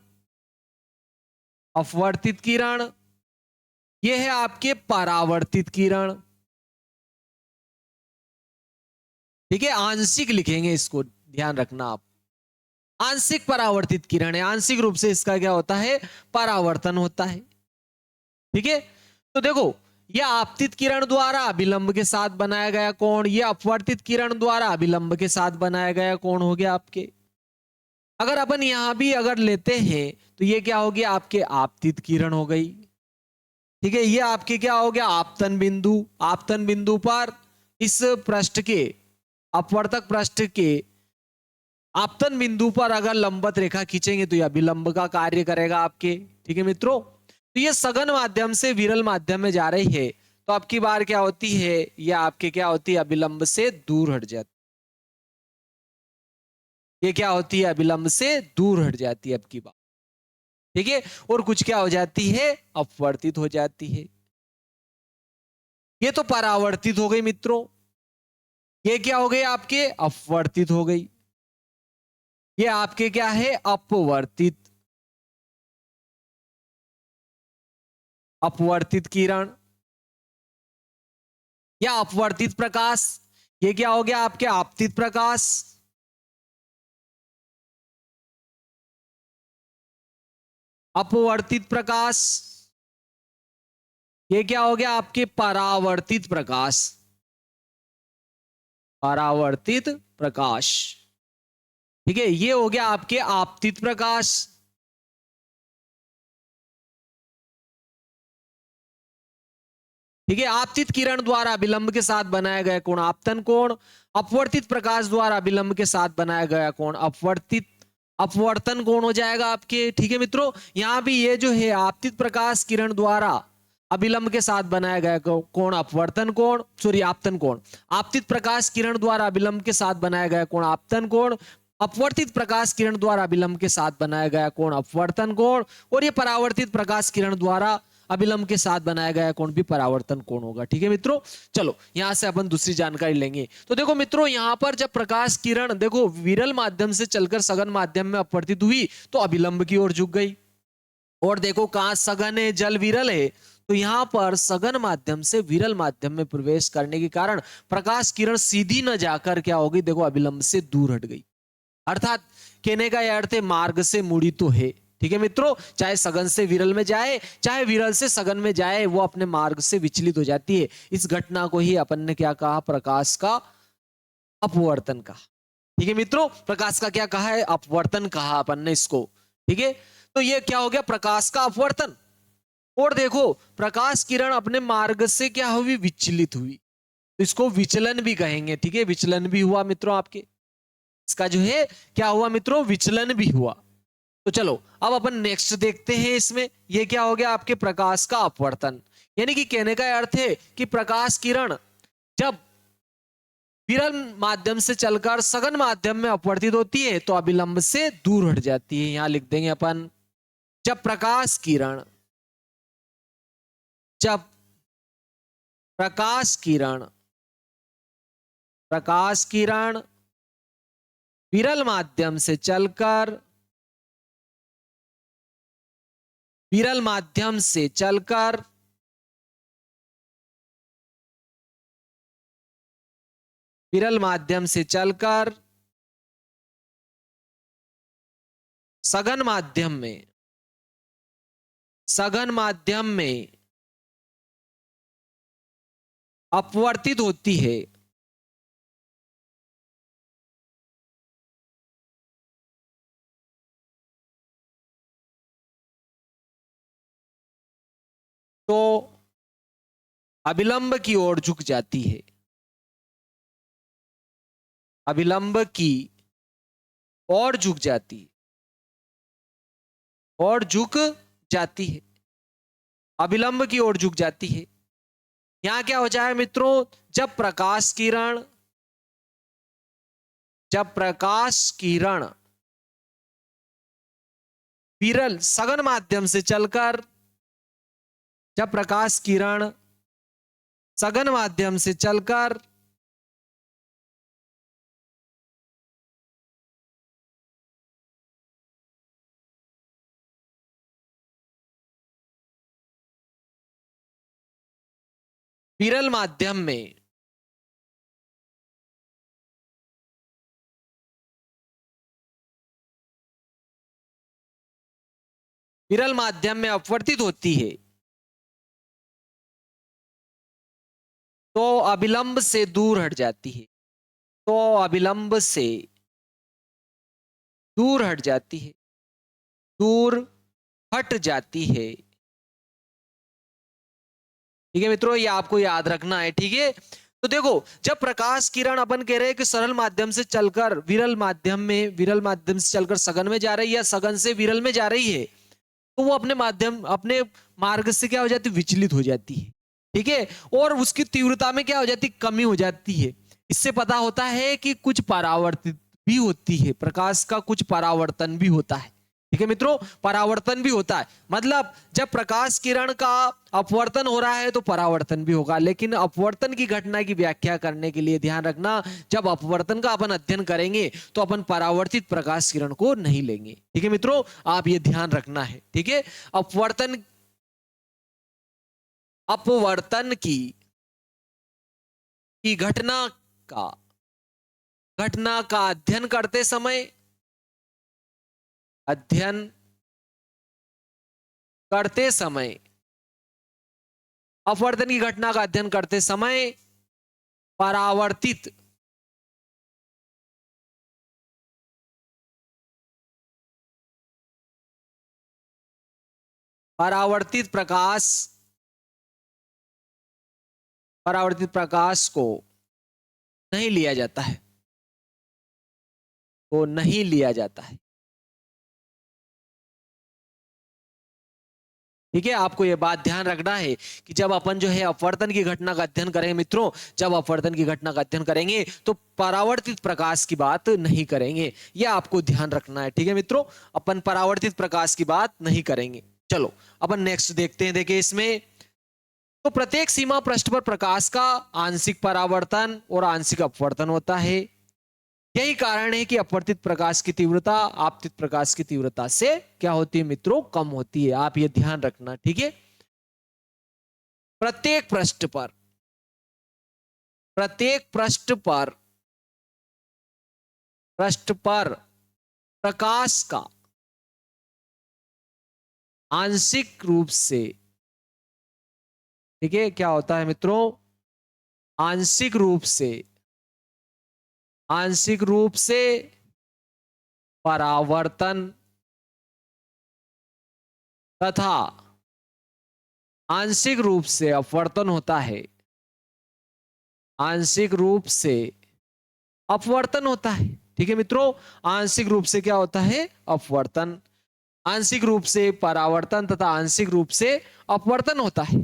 अपवर्तित किरण। ये है आपके परावर्तित किरण। ठीक है, आंशिक लिखेंगे इसको, ध्यान रखना आप, आंशिक परावर्तित किरण है, आंशिक रूप से इसका क्या होता है, परावर्तन होता है। ठीक है, तो देखो यह आपतित किरण द्वारा अभिलंब के साथ बनाया गया कोण, यह अपवर्तित किरण द्वारा अभिलंब के साथ बनाया गया कोण हो गया आपके। अगर अपन यहां भी अगर लेते हैं तो ये क्या हो गया आपके, आपतित किरण हो गई। ठीक है, ये आपके क्या हो गया, आपतन बिंदु। आपतन बिंदु पर इस पृष्ठ के, अपवर्तक पृष्ठ के आपतन बिंदु पर अगर लंबवत रेखा खींचेंगे तो यह अभिलंब का कार्य करेगा आपके। ठीक है मित्रों, तो ये सघन माध्यम से विरल माध्यम में जा रही है तो आपकी बार क्या होती है, यह आपके क्या होती है, अभिलंब से दूर हट जाती, ये क्या होती है, अभिलंब से दूर हट जाती है आपकी बात। ठीक है, और कुछ क्या हो जाती है, अपवर्तित हो जाती है। ये तो परावर्तित हो गई मित्रों, ये क्या हो गई आपके, अपवर्तित हो गई। ये आपके क्या है, अपवर्तित, अपवर्तित किरण या अपवर्तित प्रकाश। ये क्या हो गया आपके, आपतित प्रकाश, अपवर्तित प्रकाश। ये क्या हो गया आपके, परावर्तित प्रकाश, परावर्तित प्रकाश। ठीक है, ये हो गया आपके आपतित प्रकाश। ठीक है, आपतित किरण द्वारा अभिलंब के साथ बनाया गया कोण आपतन कोण, अपवर्तित प्रकाश द्वारा अभिलंब के साथ बनाया गया कोण अपवर्तित, अपवर्तन कोण हो जाएगा आपके। ठीक है मित्रों, यहां भी ये जो है आपतित प्रकाश किरण द्वारा अभिलंब के साथ बनाया गया कोण अपवर्तन कोण, सॉरी आपतन कोण। आपतित प्रकाश किरण द्वारा अभिलंब के साथ बनाया गया कोण आपतन कोण, अपवर्तित प्रकाश किरण द्वारा अभिलंब के साथ बनाया गया कोण अपवर्तन कोण, और ये परावर्तित प्रकाश किरण द्वारा अभिलंब के साथ बनाया गया कोण भी परावर्तन कोण होगा। ठीक है मित्रों, चलो यहां से अपन दूसरी जानकारी लेंगे। तो देखो मित्रों, यहां पर जब प्रकाश किरण देखो विरल माध्यम से चलकर सघन माध्यम में अपवर्तित हुई तो अभिलंब की ओर झुक गई। और देखो कहां सघन है, जल विरल है, तो यहां पर सघन माध्यम से विरल माध्यम में प्रवेश करने के कारण प्रकाश किरण सीधी न जाकर क्या होगी, देखो अभिलंब से दूर हट गई। अर्थात कहने का यह अर्थ है, मार्ग से मुड़ी तो है। ठीक है मित्रों, चाहे सघन से विरल में जाए चाहे विरल से सघन में जाए, वो अपने मार्ग से विचलित हो जाती है। इस घटना को ही अपन ने क्या कहा, प्रकाश का अपवर्तन कहा। ठीक है मित्रों, प्रकाश का क्या कहा है, अपवर्तन कहा अपन ने इसको। ठीक है, तो ये क्या हो गया, प्रकाश का अपवर्तन। और देखो प्रकाश किरण अपने मार्ग से क्या हुई, विचलित हुई, तो इसको विचलन भी कहेंगे। ठीक है, विचलन भी हुआ मित्रों आपके, इसका जो है क्या हुआ मित्रों, विचलन भी हुआ। तो चलो अब अपन नेक्स्ट देखते हैं, इसमें ये क्या हो गया आपके, प्रकाश का अपवर्तन। यानी कि कहने का अर्थ है कि प्रकाश किरण जब विरल माध्यम से चलकर सघन माध्यम में अपवर्तित होती है तो अभिलंब से दूर हट जाती है। यहां लिख देंगे अपन, जब प्रकाश किरण, जब प्रकाश किरण, प्रकाश किरण विरल माध्यम से चलकर, विरल माध्यम से चलकर विरल माध्यम से चलकर सघन माध्यम में, सघन माध्यम में अपवर्तित होती है तो अभिलंब की ओर झुक जाती है। अभिलंब की ओर झुक जाती है, और झुक जाती है, अभिलंब की ओर झुक जाती है। यहां क्या हो जाए मित्रों, जब प्रकाश किरण, जब प्रकाश किरण विरल सघन माध्यम से चलकर, जब प्रकाश किरण सघन माध्यम से चलकर विरल माध्यम में विरल माध्यम में अपवर्तित होती है तो अभिलंब से दूर हट जाती है, तो अभिलंब से दूर हट जाती है, दूर हट जाती है। ठीक है मित्रों, ये आपको याद रखना है। ठीक है, तो देखो, जब प्रकाश किरण अपन कह रहे हैं कि सरल माध्यम से चलकर विरल माध्यम में, विरल माध्यम से चलकर सघन में जा रही है या सघन से विरल में जा रही है, तो वो अपने माध्यम, अपने मार्ग से क्या हो जाती है, विचलित हो जाती है। ठीक है, और उसकी तीव्रता में क्या हो जाती है, कमी हो जाती है। इससे पता होता है कि कुछ परावर्तित भी होती है, प्रकाश का कुछ परावर्तन भी होता है। ठीक है मित्रों, परावर्तन भी होता है, मतलब जब प्रकाश किरण का अपवर्तन हो रहा है तो परावर्तन भी होगा। लेकिन अपवर्तन की घटना की व्याख्या करने के लिए ध्यान रखना, जब अपवर्तन का अपन अध्ययन करेंगे तो अपन परावर्तित प्रकाश किरण को नहीं लेंगे। ठीक है मित्रों, आप ये ध्यान रखना है। ठीक है, अपवर्तन, अपवर्तन की का घटना का अध्ययन करते समय, अध्ययन करते समय, अपवर्तन की घटना का अध्ययन करते समय परावर्तित, परावर्तित प्रकाश, परावर्तित प्रकाश को नहीं लिया जाता है, को नहीं लिया जाता है। ठीक है, आपको यह बात ध्यान रखना है कि जब अपन जो है अपवर्तन की घटना का अध्ययन करेंगे मित्रों, जब अपवर्तन की घटना का अध्ययन करेंगे तो परावर्तित प्रकाश की बात नहीं करेंगे, यह आपको ध्यान रखना है। ठीक है मित्रों, अपन परावर्तित प्रकाश की बात नहीं करेंगे। चलो अपन नेक्स्ट देखते हैं। देखिए इसमें, तो प्रत्येक सीमा पृष्ठ पर प्रकाश का आंशिक परावर्तन और आंशिक अपवर्तन होता है। यही कारण है कि अपवर्तित प्रकाश की तीव्रता आपतित प्रकाश की तीव्रता से क्या होती है मित्रों, कम होती है। आप ये ध्यान रखना। ठीक है, प्रत्येक पृष्ठ पर, प्रत्येक पृष्ठ पर प्रकाश का आंशिक रूप से, ठीक है, क्या होता है मित्रों, आंशिक रूप से, आंशिक रूप से परावर्तन तथा आंशिक रूप से अपवर्तन होता है, आंशिक रूप से अपवर्तन होता है। ठीक है मित्रों, आंशिक रूप से क्या होता है, अपवर्तन, आंशिक रूप से परावर्तन तथा आंशिक रूप से अपवर्तन होता है।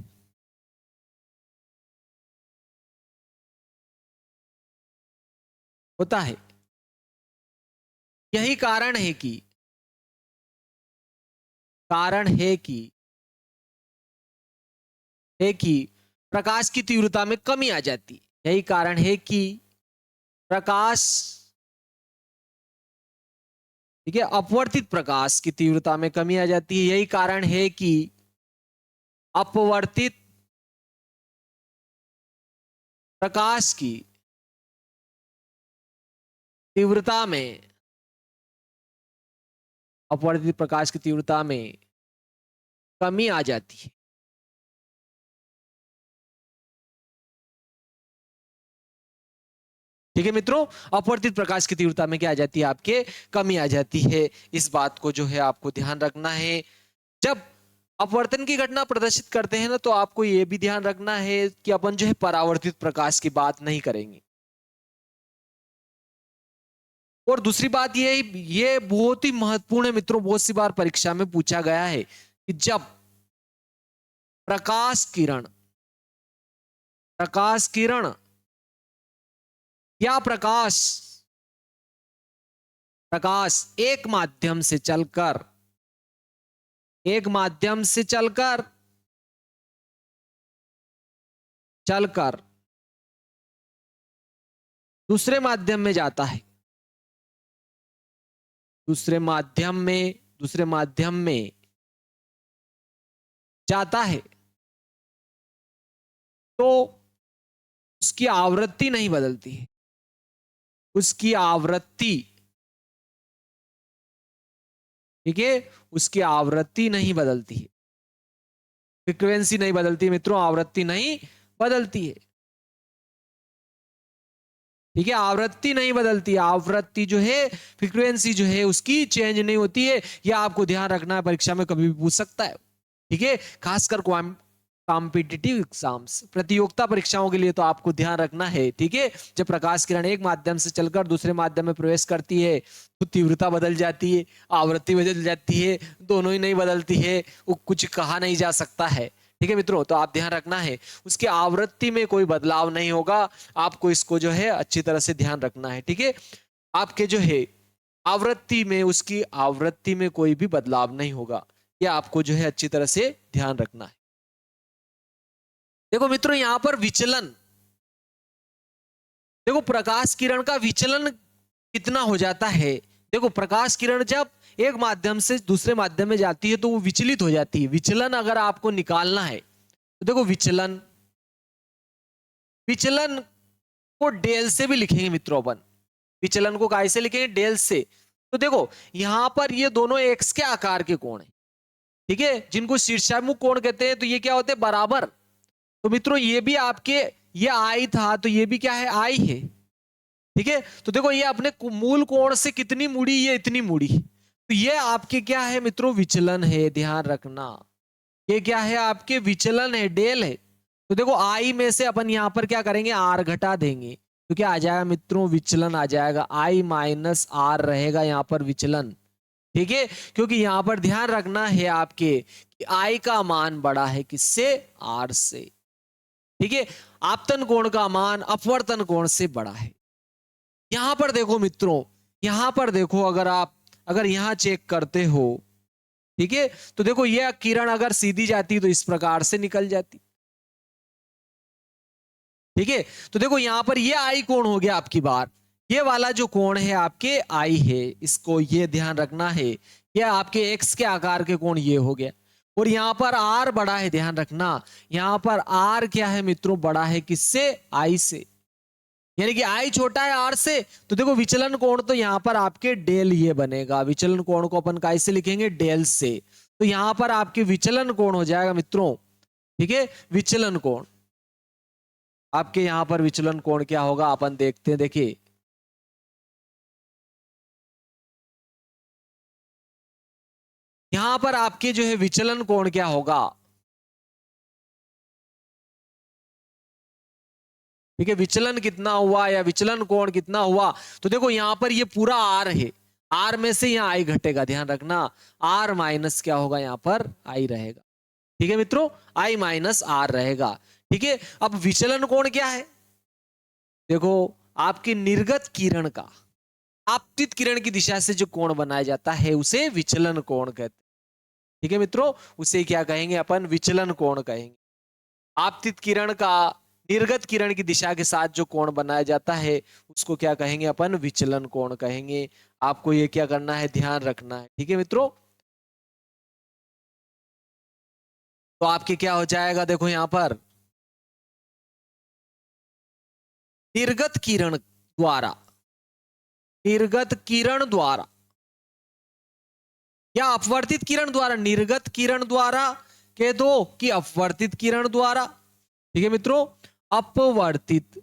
होता है, यही कारण है कि, कारण है कि प्रकाश की तीव्रता में कमी आ जाती है। यही कारण है कि प्रकाश, ठीक है, अपवर्तित प्रकाश की तीव्रता में कमी आ जाती है। यही कारण है कि अपवर्तित प्रकाश की तीव्रता में, अपवर्तित प्रकाश की तीव्रता में कमी आ जाती है। ठीक है मित्रों, अपवर्तित प्रकाश की तीव्रता में क्या आ जाती है, आपके कमी आ जाती है। इस बात को जो है आपको ध्यान रखना है। जब अपवर्तन की घटना प्रदर्शित करते हैं ना, तो आपको यह भी ध्यान रखना है कि अपन जो है परावर्तित प्रकाश की बात नहीं करेंगे। और दूसरी बात ये बहुत ही महत्वपूर्ण है मित्रों, बहुत सी बार परीक्षा में पूछा गया है कि जब प्रकाश किरण या प्रकाश एक माध्यम से चलकर दूसरे माध्यम में जाता है, दूसरे माध्यम में जाता है, तो उसकी आवृत्ति नहीं बदलती है। उसकी आवृत्ति, ठीक है, उसकी आवृत्ति नहीं बदलती है, फ्रीक्वेंसी नहीं बदलती है मित्रों, आवृत्ति नहीं बदलती है। ठीक है, आवृत्ति नहीं बदलती, आवृत्ति जो है, फ्रीक्वेंसी जो है उसकी चेंज नहीं होती है। यह आपको ध्यान रखना है, परीक्षा में कभी भी पूछ सकता है। ठीक है, खासकर कॉम्पिटिटिव एग्जाम्स, प्रतियोगिता परीक्षाओं के लिए तो आपको ध्यान रखना है। ठीक है, जब प्रकाश किरण एक माध्यम से चलकर दूसरे माध्यम में प्रवेश करती है तो तीव्रता बदल जाती है, आवृत्ति बदल जाती है, दोनों ही नहीं बदलती है, वो कुछ कहा नहीं जा सकता है। ठीक है मित्रों, तो आप ध्यान रखना है, उसकी आवृत्ति में कोई बदलाव नहीं होगा, आपको इसको जो है अच्छी तरह से ध्यान रखना है। ठीक है, आपके जो है आवृत्ति में, उसकी आवृत्ति में कोई भी बदलाव नहीं होगा, यह आपको जो है अच्छी तरह से ध्यान रखना है। देखो मित्रों, यहां पर विचलन, देखो प्रकाश किरण का विचलन कितना हो जाता है। देखो प्रकाश किरण जब एक माध्यम से दूसरे माध्यम में जाती है तो वो विचलित हो जाती है। विचलन अगर आपको निकालना है तो देखो विचलन को डेल से भी लिखेंगे मित्रों अपन। विचलन को कैसे लिखेंगे, डेल से। तो देखो यहां पर ये दोनों एक्स के आकार के कोण है, ठीक है, जिनको शीर्षाभिमुख कोण कहते हैं। तो ये क्या होते हैं, बराबर। तो मित्रों ये भी आपके, ये आई था तो ये भी क्या है, आई है। ठीक है, तो देखो ये अपने मूल कोण से कितनी मुड़ी, ये इतनी मुड़ी, तो ये आपके क्या है मित्रों, विचलन है। ध्यान रखना, ये क्या है, आपके विचलन है, डेल है। तो देखो आई में से अपन यहां पर क्या करेंगे, आर घटा देंगे, तो क्या आ जाएगा मित्रों, विचलन आ जाएगा। आई माइनस आर रहेगा यहां पर विचलन। ठीक है, क्योंकि यहां पर ध्यान रखना है आपके कि आई का मान बड़ा है किससे, आर से। ठीक है, आपतन कोण का मान अपवर्तन कोण से बड़ा है। यहां पर देखो मित्रों, यहां पर देखो, अगर यहां चेक करते हो, ठीक है, तो देखो यह किरण अगर सीधी जाती तो इस प्रकार से निकल जाती। ठीक है, तो देखो यहां पर ये आई कोण हो गया आपकी बार, ये वाला जो कोण है आपके आई है, इसको ये ध्यान रखना है, ये आपके एक्स के आकार के कोण ये हो गया। और यहां पर आर बड़ा है, ध्यान रखना, यहां पर आर क्या है मित्रों, बड़ा है किससे, आई से, यानी कि आई छोटा है आर से। तो देखो विचलन कोण तो यहां पर आपके डेल ये बनेगा, विचलन कोण को अपन कैसे लिखेंगे, डेल से। तो यहां पर आपके विचलन कोण हो जाएगा मित्रों, ठीक है, विचलन कोण आपके यहां पर विचलन कोण क्या होगा, अपन देखते हैं। देखिए यहां पर आपके जो है विचलन कोण क्या होगा, ठीक है, विचलन कितना हुआ या विचलन कोण कितना हुआ। तो देखो यहां पर ये पूरा आर है, आर में से यहां आई घटेगा, ध्यान रखना, आर माइनस क्या होगा, यहां पर आई रहेगा। ठीक है मित्रों, आई माइनस आर रहेगा। ठीक है, अब विचलन कोण क्या है, देखो आपकी निर्गत किरण का आपतित किरण की दिशा से जो कोण बनाया जाता है उसे विचलन कोण कहते हैं। ठीक है मित्रों, उसे क्या कहेंगे अपन, विचलन कोण कहेंगे। आपतित किरण का निर्गत किरण की दिशा के साथ जो कोण बनाया जाता है उसको क्या कहेंगे अपन, विचलन कोण कहेंगे। आपको ये क्या करना है, ध्यान रखना है। ठीक है मित्रों, तो आपके क्या हो जाएगा, देखो यहां पर निर्गत किरण द्वारा या अपवर्तित किरण द्वारा, निर्गत किरण द्वारा कह दो कि अपवर्तित किरण द्वारा। ठीक है मित्रों, अपवर्तित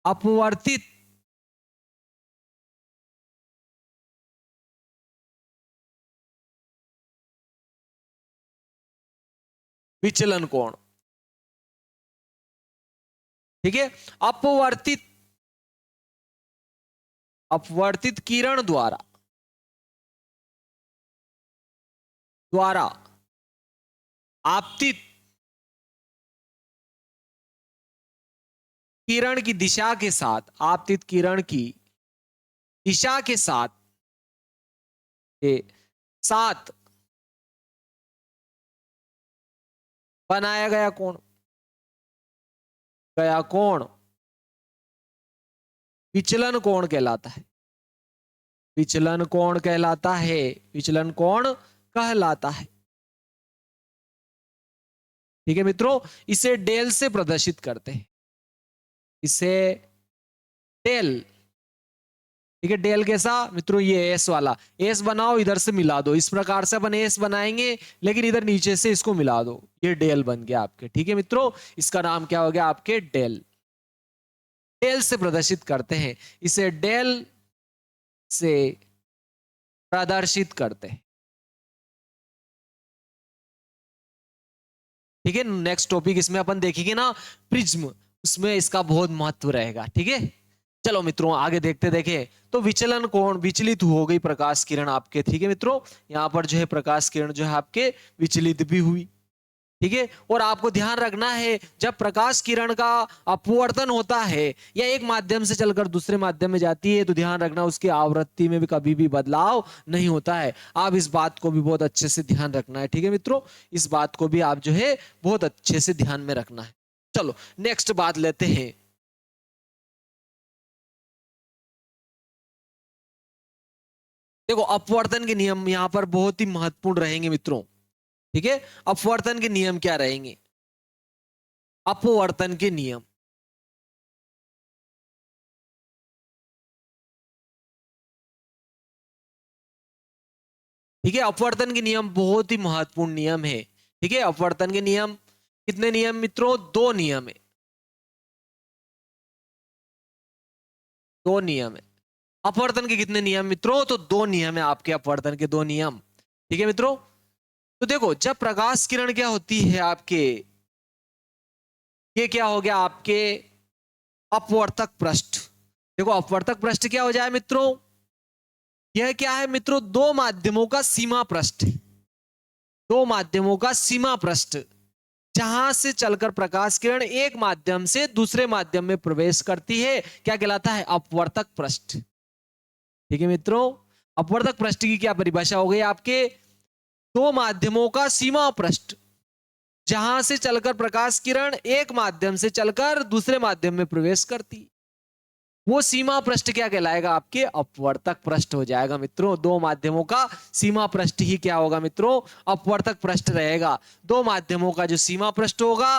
अपवर्तित विचलन कोण, ठीक है। अपवर्तित अपवर्तित किरण द्वारा आपतित किरण की दिशा के साथ, आपतित किरण की दिशा के साथ बनाया गया कोण विचलन कोण कहलाता है। विचलन कोण कहलाता है। विचलन कोण कहलाता है, ठीक है मित्रों। इसे डेल से प्रदर्शित करते हैं, इसे डेल, ठीक है। डेल कैसा मित्रों, ये एस वाला, एस बनाओ इधर से मिला दो, इस प्रकार से अपन एस बनाएंगे, लेकिन इधर नीचे से इसको मिला दो, ये डेल बन गया आपके, ठीक है मित्रों। इसका नाम क्या हो गया आपके, डेल। डेल से प्रदर्शित करते हैं, इसे डेल से प्रदर्शित करते हैं, ठीक है। नेक्स्ट टॉपिक इसमें अपन देखेंगे ना, प्रिज्म, उसमें इसका बहुत महत्व रहेगा, ठीक है। चलो मित्रों आगे देखते देखें। तो विचलन कोण, विचलित हो गई प्रकाश किरण आपके, ठीक है मित्रों। यहां पर जो है प्रकाश किरण जो है आपके विचलित भी हुई, ठीक है। और आपको ध्यान रखना है, जब प्रकाश किरण का अपवर्तन होता है या एक माध्यम से चलकर दूसरे माध्यम में जाती है, तो ध्यान रखना उसकी आवृत्ति में भी कभी भी बदलाव नहीं होता है। आप इस बात को भी बहुत अच्छे से ध्यान रखना है, ठीक है मित्रों। इस बात को भी आप जो है बहुत अच्छे से ध्यान में रखना है। चलो नेक्स्ट बात लेते हैं। देखो अपवर्तन के नियम यहां पर बहुत ही महत्वपूर्ण रहेंगे मित्रों, ठीक है। अपवर्तन के नियम क्या रहेंगे, अपवर्तन के नियम, ठीक है। अपवर्तन के नियम बहुत ही महत्वपूर्ण नियम है, ठीक है। अपवर्तन के नियम कितने नियम मित्रों, दो नियम है, दो नियम है। अपवर्तन के कितने नियम मित्रों, तो दो नियम है आपके अपवर्तन के, दो नियम, ठीक है मित्रों। तो देखो जब प्रकाश किरण क्या होती है आपके, ये क्या हो गया आपके अपवर्तक पृष्ठ। देखो अपवर्तक पृष्ठ क्या हो जाए मित्रों, यह क्या है मित्रों, दो माध्यमों का सीमा पृष्ठ, दो माध्यमों का सीमा पृष्ठ, जहां से चलकर प्रकाश किरण एक माध्यम से दूसरे माध्यम में प्रवेश करती है, क्या कहलाता है, अपवर्तक पृष्ठ, ठीक है मित्रों। अपवर्तक पृष्ठ की क्या परिभाषा हो गई आपके, दो माध्यमों का सीमा पृष्ठ, जहां से चलकर प्रकाश किरण एक माध्यम से चलकर दूसरे माध्यम में प्रवेश करती, वो सीमा पृष्ठ क्या कहलाएगा आपके, अपवर्तक पृष्ठ हो जाएगा मित्रों। दो माध्यमों का सीमा पृष्ठ ही क्या होगा मित्रों, अपवर्तक पृष्ठ रहेगा। दो माध्यमों का जो सीमा पृष्ठ होगा,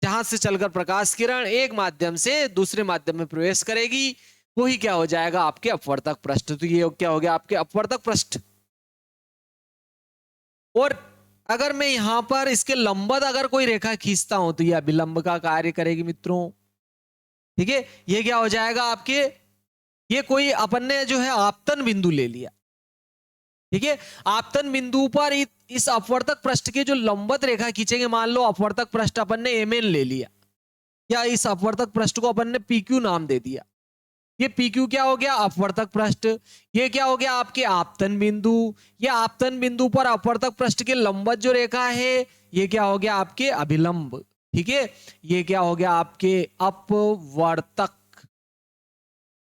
जहां से चलकर प्रकाश किरण एक माध्यम से दूसरे माध्यम में प्रवेश करेगी, वही क्या हो जाएगा आपके अपवर्तक पृष्ठ। तो ये क्या हो गया आपके अपवर्तक पृष्ठ। और अगर मैं यहां पर इसके लंबवत अगर कोई रेखा खींचता हूं, तो यह अभिलंब का कार्य करेगी मित्रों, ठीक है। ये क्या हो जाएगा आपके, ये कोई अपन ने जो है आपतन बिंदु ले लिया, ठीक है। आपतन बिंदु पर इस अपवर्तक पृष्ठ के जो लंबवत रेखा खींचेंगे, मान लो अपवर्तक पृष्ठ अपन ने एमएन ले लिया, या इस अपवर्तक पृष्ठ को अपन ने पीक्यू नाम दे दिया। ये पीक्यू क्या हो गया, अपवर्तक पृष्ठ। ये क्या हो गया आपके आपतन बिंदु। ये आपतन बिंदु पर अपवर्तक पृष्ठ के लंबवत जो रेखा है, ये क्या हो गया आपके अभिलंब, ठीक है। ये क्या हो गया आपके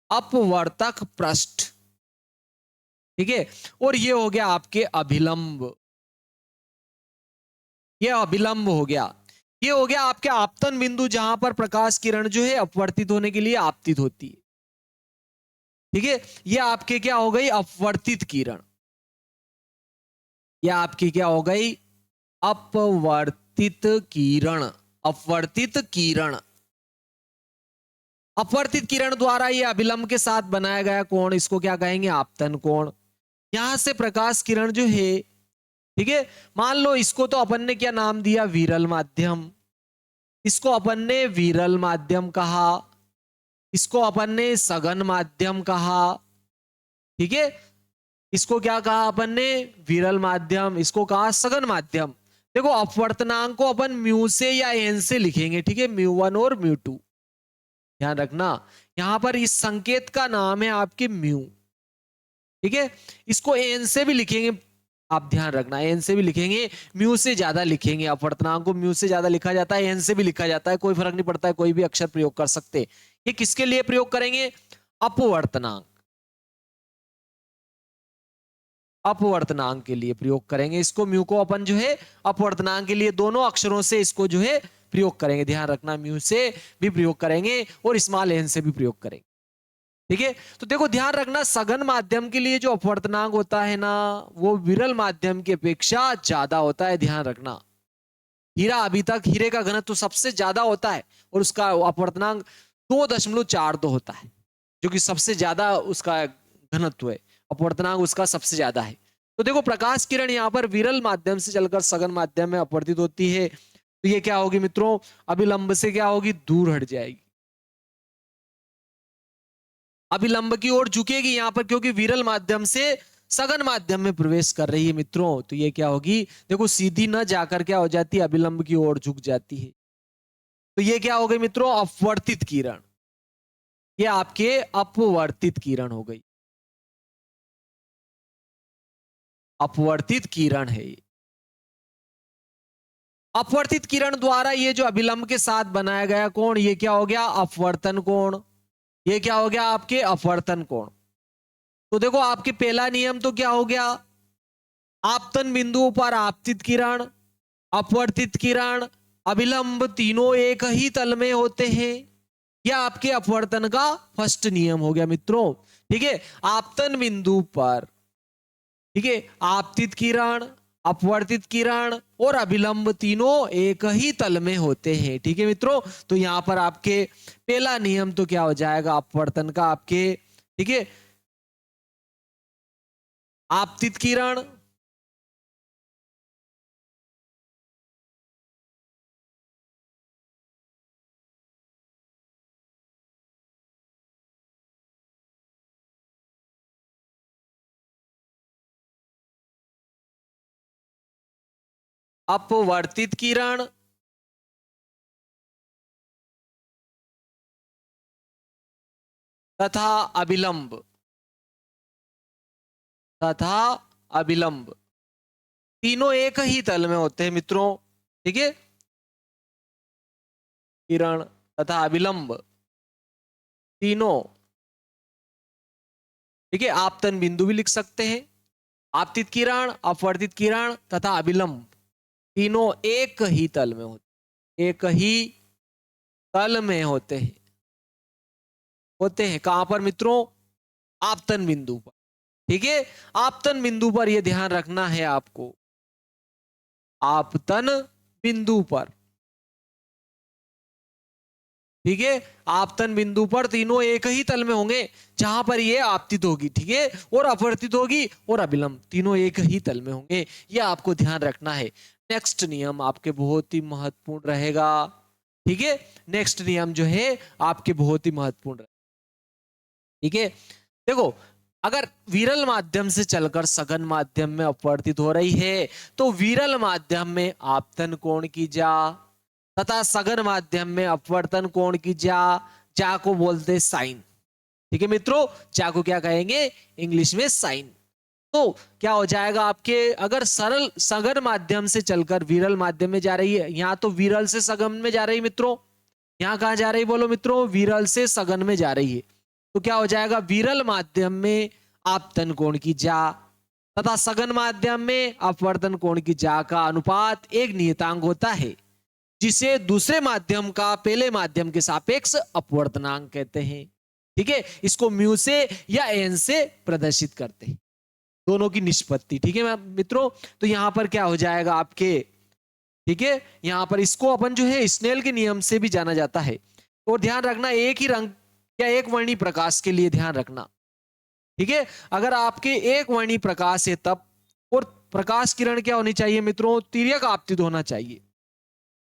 अपवर्तक पृष्ठ, ठीक है। और ये हो गया आपके अभिलंब, ये अभिलंब हो गया। ये हो गया आपके आपतन बिंदु, जहां पर प्रकाश किरण जो है अपवर्तित होने के लिए आपतित होती है, ठीक है। ये आपके क्या हो गई, अपवर्तित किरण। ये आपकी क्या हो गई, अपवर्तित किरण, अपवर्तित किरण। अपवर्तित किरण द्वारा ये अभिलंब के साथ बनाया गया कोण, इसको क्या कहेंगे, आपतन कोण। यहां से प्रकाश किरण जो है, ठीक है, मान लो इसको तो अपन ने क्या नाम दिया, विरल माध्यम, इसको अपन ने विरल माध्यम कहा, इसको अपन ने सघन माध्यम कहा, ठीक है। इसको क्या कहा अपन ने, विरल माध्यम, इसको कहा सघन माध्यम। देखो अपवर्तनांक को अपन म्यू से या एन से लिखेंगे, ठीक है, μ1 और μ2। ध्यान रखना यहां पर इस संकेत का नाम है आपके म्यू, ठीक है। इसको एन से भी लिखेंगे, आप ध्यान रखना एन से भी लिखेंगे, म्यू से ज्यादा लिखेंगे। अपवर्तनांक को म्यू से ज्यादा लिखा जाता है, एन से भी लिखा जाता है, कोई फर्क नहीं पड़ता है, कोई भी अक्षर प्रयोग कर सकते। ये किसके लिए प्रयोग करेंगे, अपवर्तनांक, अपवर्तनांक के लिए प्रयोग करेंगे इसको। म्यू को अपन जो है अपवर्तनांक के लिए दोनों अक्षरों से इसको जो है प्रयोग करेंगे। ध्यान रखना म्यू से भी प्रयोग करेंगे और स्मॉल एन से भी प्रयोग करेंगे, ठीक है। तो देखो ध्यान रखना सघन माध्यम के लिए जो अपवर्तनांक होता है ना, वो विरल माध्यम की अपेक्षा ज्यादा होता है। ध्यान रखना हीरा, अभी तक हीरे का घनत्व सबसे ज्यादा होता है और उसका अपवर्तनांक 2.42 होता है, जो कि सबसे ज्यादा उसका घनत्व है, अपवर्तनांक उसका सबसे ज्यादा है। तो देखो प्रकाश किरण यहाँ पर विरल माध्यम से चलकर सघन माध्यम में अपवर्तित होती है, तो ये क्या होगी मित्रों, अभिलंब से क्या होगी, दूर हट जाएगी, अभिलंब की ओर झुकेगी यहाँ पर, क्योंकि विरल माध्यम से सघन माध्यम में प्रवेश कर रही है मित्रों। तो ये क्या होगी, देखो सीधी न जाकर क्या हो जाती है, अभिलंब की ओर झुक जाती है। तो ये क्या हो गई मित्रों, अपवर्तित किरण, ये आपके अपवर्तित किरण हो गई, अपवर्तित किरण है। अपवर्तित किरण द्वारा ये जो अभिलंब के साथ बनाया गया कोण, ये क्या हो गया, अपवर्तन कोण। ये क्या हो गया, आपके अपवर्तन कोण। तो देखो आपके पहला नियम तो क्या हो गया, आपतन बिंदु पर आपतित किरण, अपवर्तित किरण, अभिलंब तीनों एक ही तल में होते हैं। यह आपके अपवर्तन का फर्स्ट नियम हो गया मित्रों, ठीक है। आपतन बिंदु पर, ठीक है, आपतित किरण, अपवर्तित किरण और अभिलंब तीनों एक ही तल में होते हैं, ठीक है मित्रों। तो यहां पर आपके पहला नियम तो क्या हो जाएगा, अपवर्तन का आपके, ठीक है, आपतित किरण, अपवर्तित किरण तथा अभिलंब, तथा अभिलंब तीनों एक ही तल में होते हैं मित्रों, ठीक है। किरण तथा अभिलंब तीनों, ठीक है, आपतन बिंदु भी लिख सकते हैं। आपतित किरण, अपवर्तित किरण तथा अभिलंब तीनों एक ही तल में होते, एक ही तल में होते हैं कहां पर मित्रों, आपतन बिंदु पर, ठीक है। आपतन बिंदु पर यह ध्यान रखना है आपको, आपतन बिंदु पर, ठीक है। आपतन बिंदु पर तीनों एक ही तल में होंगे, जहां पर ये आपतित होगी, ठीक है, और अपवर्तित होगी और अभिलंब तीनों एक ही तल में होंगे, ये आपको ध्यान रखना है। नेक्स्ट नियम आपके बहुत ही महत्वपूर्ण रहेगा, ठीक है। नेक्स्ट नियम जो है आपके बहुत ही महत्वपूर्ण, ठीक है। देखो अगर विरल माध्यम से चलकर सघन माध्यम में अपवर्तित हो रही है, तो विरल माध्यम में आपतन कोण की जा तथा सघन माध्यम में अपवर्तन कोण की जा को बोलते साइन, ठीक है मित्रों। जा को क्या कहेंगे, इंग्लिश में साइन। तो क्या हो जाएगा आपके, अगर सरल सघन माध्यम से चलकर विरल माध्यम में जा रही है, यहां तो विरल से सघन में जा रही है मित्रों, यहां कहां जा रही बोलो मित्रों, विरल से सघन में जा रही है। तो क्या हो जाएगा, विरल माध्यम में आपतन कोण की जा तथा सघन माध्यम में अपवर्तन कोण की जा का अनुपात एक नियतांक होता है, जिसे दूसरे माध्यम का पहले माध्यम के सापेक्ष अपवर्तनांक कहते हैं, ठीक है। इसको म्यू से या एन से प्रदर्शित करते हैं, दोनों की निष्पत्ति, ठीक है मित्रों। तो यहां पर क्या हो जाएगा आपके, ठीक है, यहां पर इसको अपन जो है स्नेल के नियम से भी जाना जाता है। और ध्यान रखना एक ही रंग या एक वर्णी प्रकाश के लिए ध्यान रखना, ठीक है। अगर आपके एक वर्णी प्रकाश है तब, और प्रकाश किरण क्या होनी चाहिए मित्रों, तिर्यक आपतित होना चाहिए,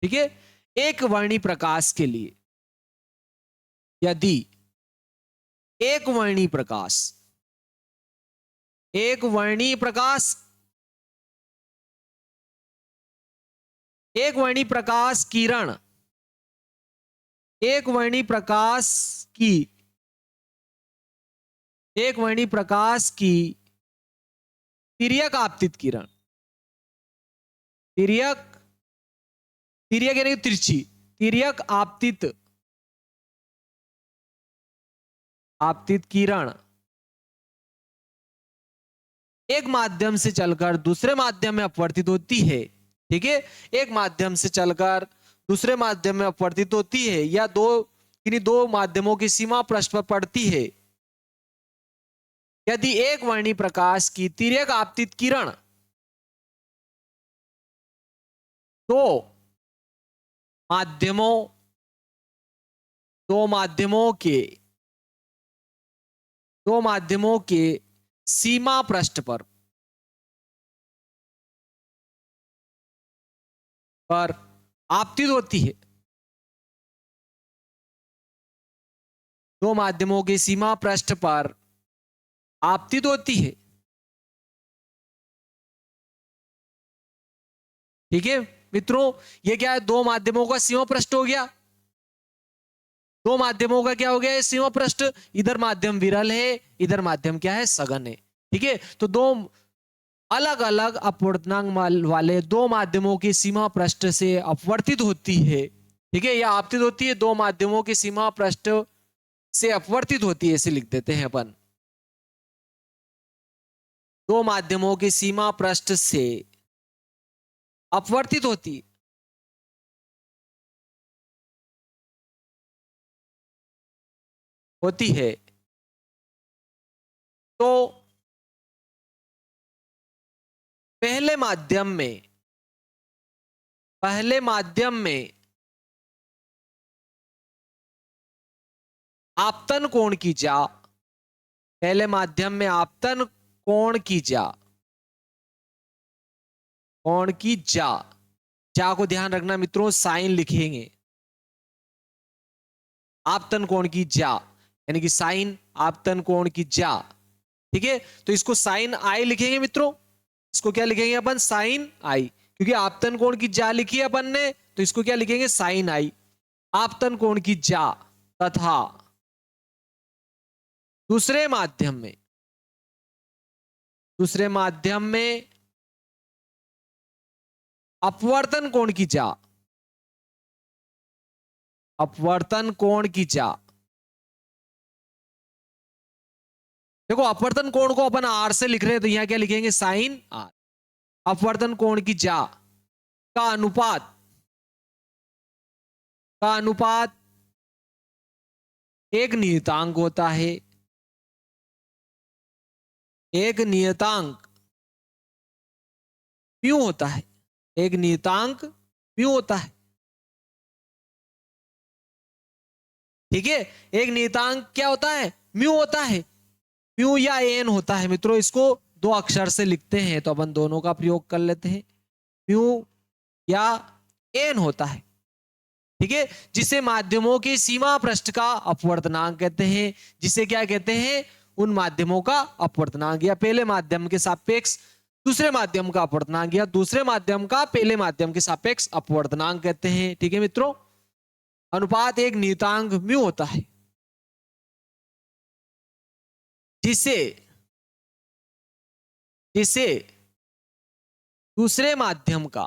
ठीक है। एक वर्णी प्रकाश के लिए यदि एक वर्णी प्रकाश, एक वर्णी प्रकाश, एक वर्णी प्रकाश किरण, एक वर्णी प्रकाश की, एक वर्णी प्रकाश की तिर्यक आपतित किरण, तिर्यक, तिर्यक यानी तिरछी, तिर्यक आपतित, आपतित किरण एक माध्यम से चलकर दूसरे माध्यम में अपवर्तित होती है। ठीक है, एक माध्यम से चलकर दूसरे माध्यम में अपवर्तित होती है या किन्हीं दो माध्यमों की सीमा पृष्ठ पर पड़ती है। यदि एक वर्णी प्रकाश की तिर्यक आपतित किरण दो माध्यमों, दो माध्यमों के सीमा पृष्ठ पर आपतित होती है, दो माध्यमों के सीमा पृष्ठ पर आपतित होती है। ठीक है मित्रों, ये क्या है, दो माध्यमों का सीमा पृष्ठ हो गया, दो माध्यमों का क्या हो गया, सीमा पृष्ठ, इधर माध्यम विरल है, इधर माध्यम क्या है, सघन है। ठीक है, तो दो अलग अलग अपवर्तनांक वाले दो माध्यमों की सीमा पृष्ठ से अपवर्तित होती है। ठीक है, या आपतित होती है, दो माध्यमों की सीमा पृष्ठ से अपवर्तित होती है, ऐसे लिख देते हैं अपन। दो माध्यमों की सीमा पृष्ठ से अपवर्तित होती है तो पहले माध्यम में आपतन कोण की जा, पहले माध्यम में आपतन कोण की जा, कोण की जा को ध्यान रखना मित्रों, साइन लिखेंगे, आपतन कोण की जा यानी कि साइन आपतन कोण की जा। ठीक है, तो इसको साइन आई लिखेंगे मित्रों, इसको क्या लिखेंगे अपन, साइन आई, क्योंकि आपतन कोण की जा लिखी है अपन ने, तो इसको क्या लिखेंगे, साइन आई, आपतन कोण की जा। तथा दूसरे माध्यम में अपवर्तन कोण की जा, अपवर्तन कोण की जा। देखो अपवर्तन कोण को अपन आर से लिख रहे हैं, तो यहां क्या लिखेंगे, साइन आर। अपवर्तन कोण की जा का अनुपात एक नियतांक होता है, एक नियतांक म्यू होता है, एक नियतांक म्यू होता है। ठीक है, एक नियतांक क्या होता है, म्यू होता है, म्यू या एन होता है मित्रों, इसको दो अक्षर से लिखते हैं, तो अपन दोनों का प्रयोग कर लेते हैं, म्यू या एन होता है। ठीक है, जिसे माध्यमों की सीमा पृष्ठ का अपवर्तनांक कहते हैं, जिसे क्या कहते हैं, उन माध्यमों का अपवर्तनांक, या पहले माध्यम के सापेक्ष दूसरे माध्यम का अपवर्तनांक, या दूसरे माध्यम का पहले माध्यम के सापेक्ष अपवर्तनांक कहते हैं। ठीक है मित्रों, अनुपात एक नियतांक म्यू होता है, जिसे दूसरे माध्यम का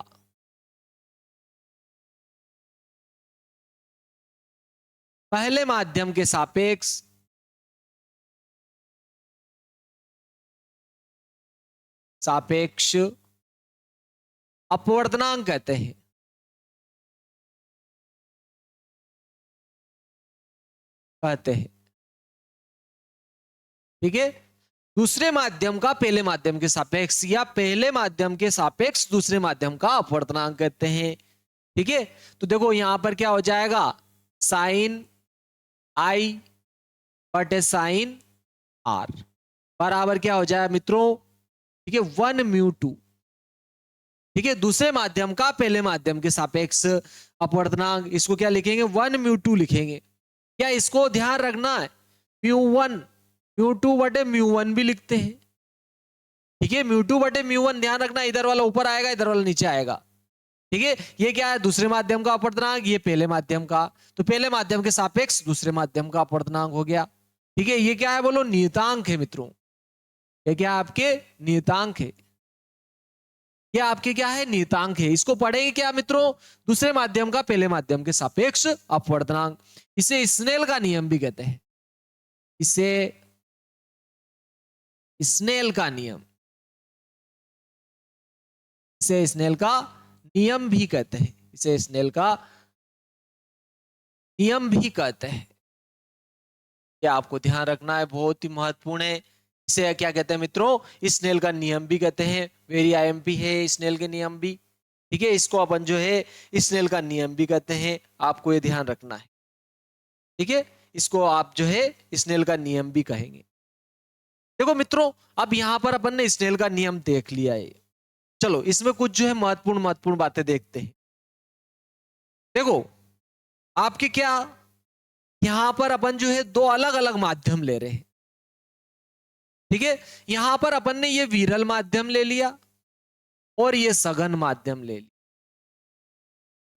पहले माध्यम के सापेक्ष अपवर्तनांक कहते हैं। ठीक है, दूसरे माध्यम का पहले माध्यम के सापेक्ष या पहले माध्यम के सापेक्ष दूसरे माध्यम का अपवर्तनांक कहते हैं। ठीक है, तो देखो यहां पर क्या हो जाएगा, साइन आई बटे साइन आर बराबर क्या हो जाएगा मित्रों, ठीक है, 1 म्यू 2। ठीक है, दूसरे माध्यम का पहले माध्यम के सापेक्ष अपवर्तनांक, इसको क्या लिखेंगे, 1 म्यू 2 लिखेंगे। क्या इसको ध्यान रखना है, म्यू1 म्यू2 बटे म्यू1 भी लिखते हैं। ठीक है, म्यू2 बटे म्यू1, ध्यान रखना इधर वाला ऊपर आएगा, इधर वाला नीचे आएगा। ठीक है, ये क्या है, दूसरे माध्यम का अपवर्तनांक, ये पहले माध्यम का, तो पहले माध्यम के सापेक्ष दूसरे माध्यम का अपवर्तनांक हो गया। ठीक है, ये क्या है बोलो, नियतांक है मित्रों। ये क्या आपके नियतांक है, ये आपके क्या है, नियतांक है। इसको पढ़ेंगे क्या मित्रों, दूसरे माध्यम का पहले माध्यम के सापेक्ष अपवर्तनांक। इसे स्नेल का नियम भी कहते हैं, इसे स्नेल का नियम, इसे स्नेल का नियम भी कहते हैं, इसे स्नेल का नियम भी कहते हैं। ये आपको ध्यान रखना है, बहुत ही महत्वपूर्ण है। इसे क्या कहते हैं मित्रों, स्नेल का नियम भी कहते हैं। वेरी आईएमपी है स्नेल के नियम भी। ठीक है, इसको अपन जो है स्नेल का नियम भी कहते हैं, आपको ये ध्यान रखना है। ठीक है, इसको आप जो है स्नेल का नियम भी कहेंगे। देखो मित्रों, अब यहां पर अपन ने स्नेल का नियम देख लिया है। चलो इसमें कुछ जो है महत्वपूर्ण महत्वपूर्ण बातें देखते हैं। देखो आपके क्या, यहां पर अपन जो है दो अलग अलग माध्यम ले रहे हैं। ठीक है, यहां पर अपन ने ये विरल माध्यम ले लिया और ये सघन माध्यम ले लिया।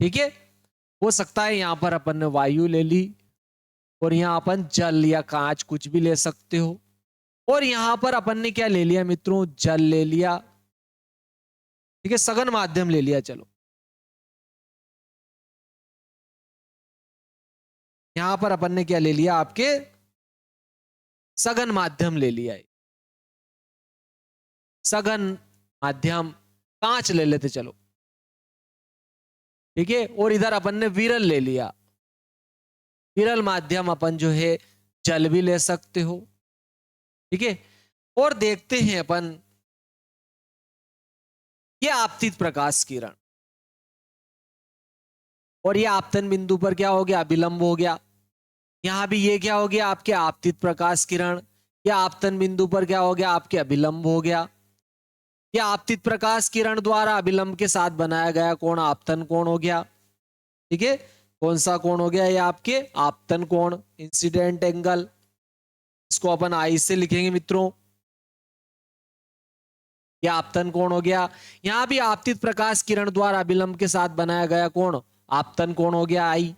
ठीक है, हो सकता है यहां पर अपन ने वायु ले ली, और यहां अपन जल या कांच कुछ भी ले सकते हो। और यहां पर अपन ने क्या ले लिया मित्रों, जल ले लिया। ठीक है, सघन माध्यम ले लिया। चलो यहां पर अपन ने क्या ले लिया, आपके सघन माध्यम ले लिया है। सघन माध्यम कांच ले लेते चलो। ठीक है, और इधर अपन ने विरल ले लिया। विरल माध्यम अपन जो है जल भी ले सकते हो। ठीक है, और देखते हैं अपन ये आपतित प्रकाश किरण, और ये आपतन बिंदु पर क्या हो गया, अभिलंब हो गया। यहां भी ये क्या हो गया, आपके आपतित प्रकाश किरण। या आपतन बिंदु पर क्या हो गया, आपके अभिलंब हो गया। या आपतित प्रकाश किरण द्वारा अभिलंब के साथ बनाया गया कोण आपतन कोण हो गया। ठीक है, कौन सा कोण हो गया, ये आपके आपतन कोण, इंसिडेंट एंगल। इसको अपन आई से लिखेंगे मित्रों, यह आपतन कोण हो गया। यहां भी आपतित प्रकाश किरण द्वारा अभिलंब के साथ बनाया गया कोण आपतन कोण हो गया आई।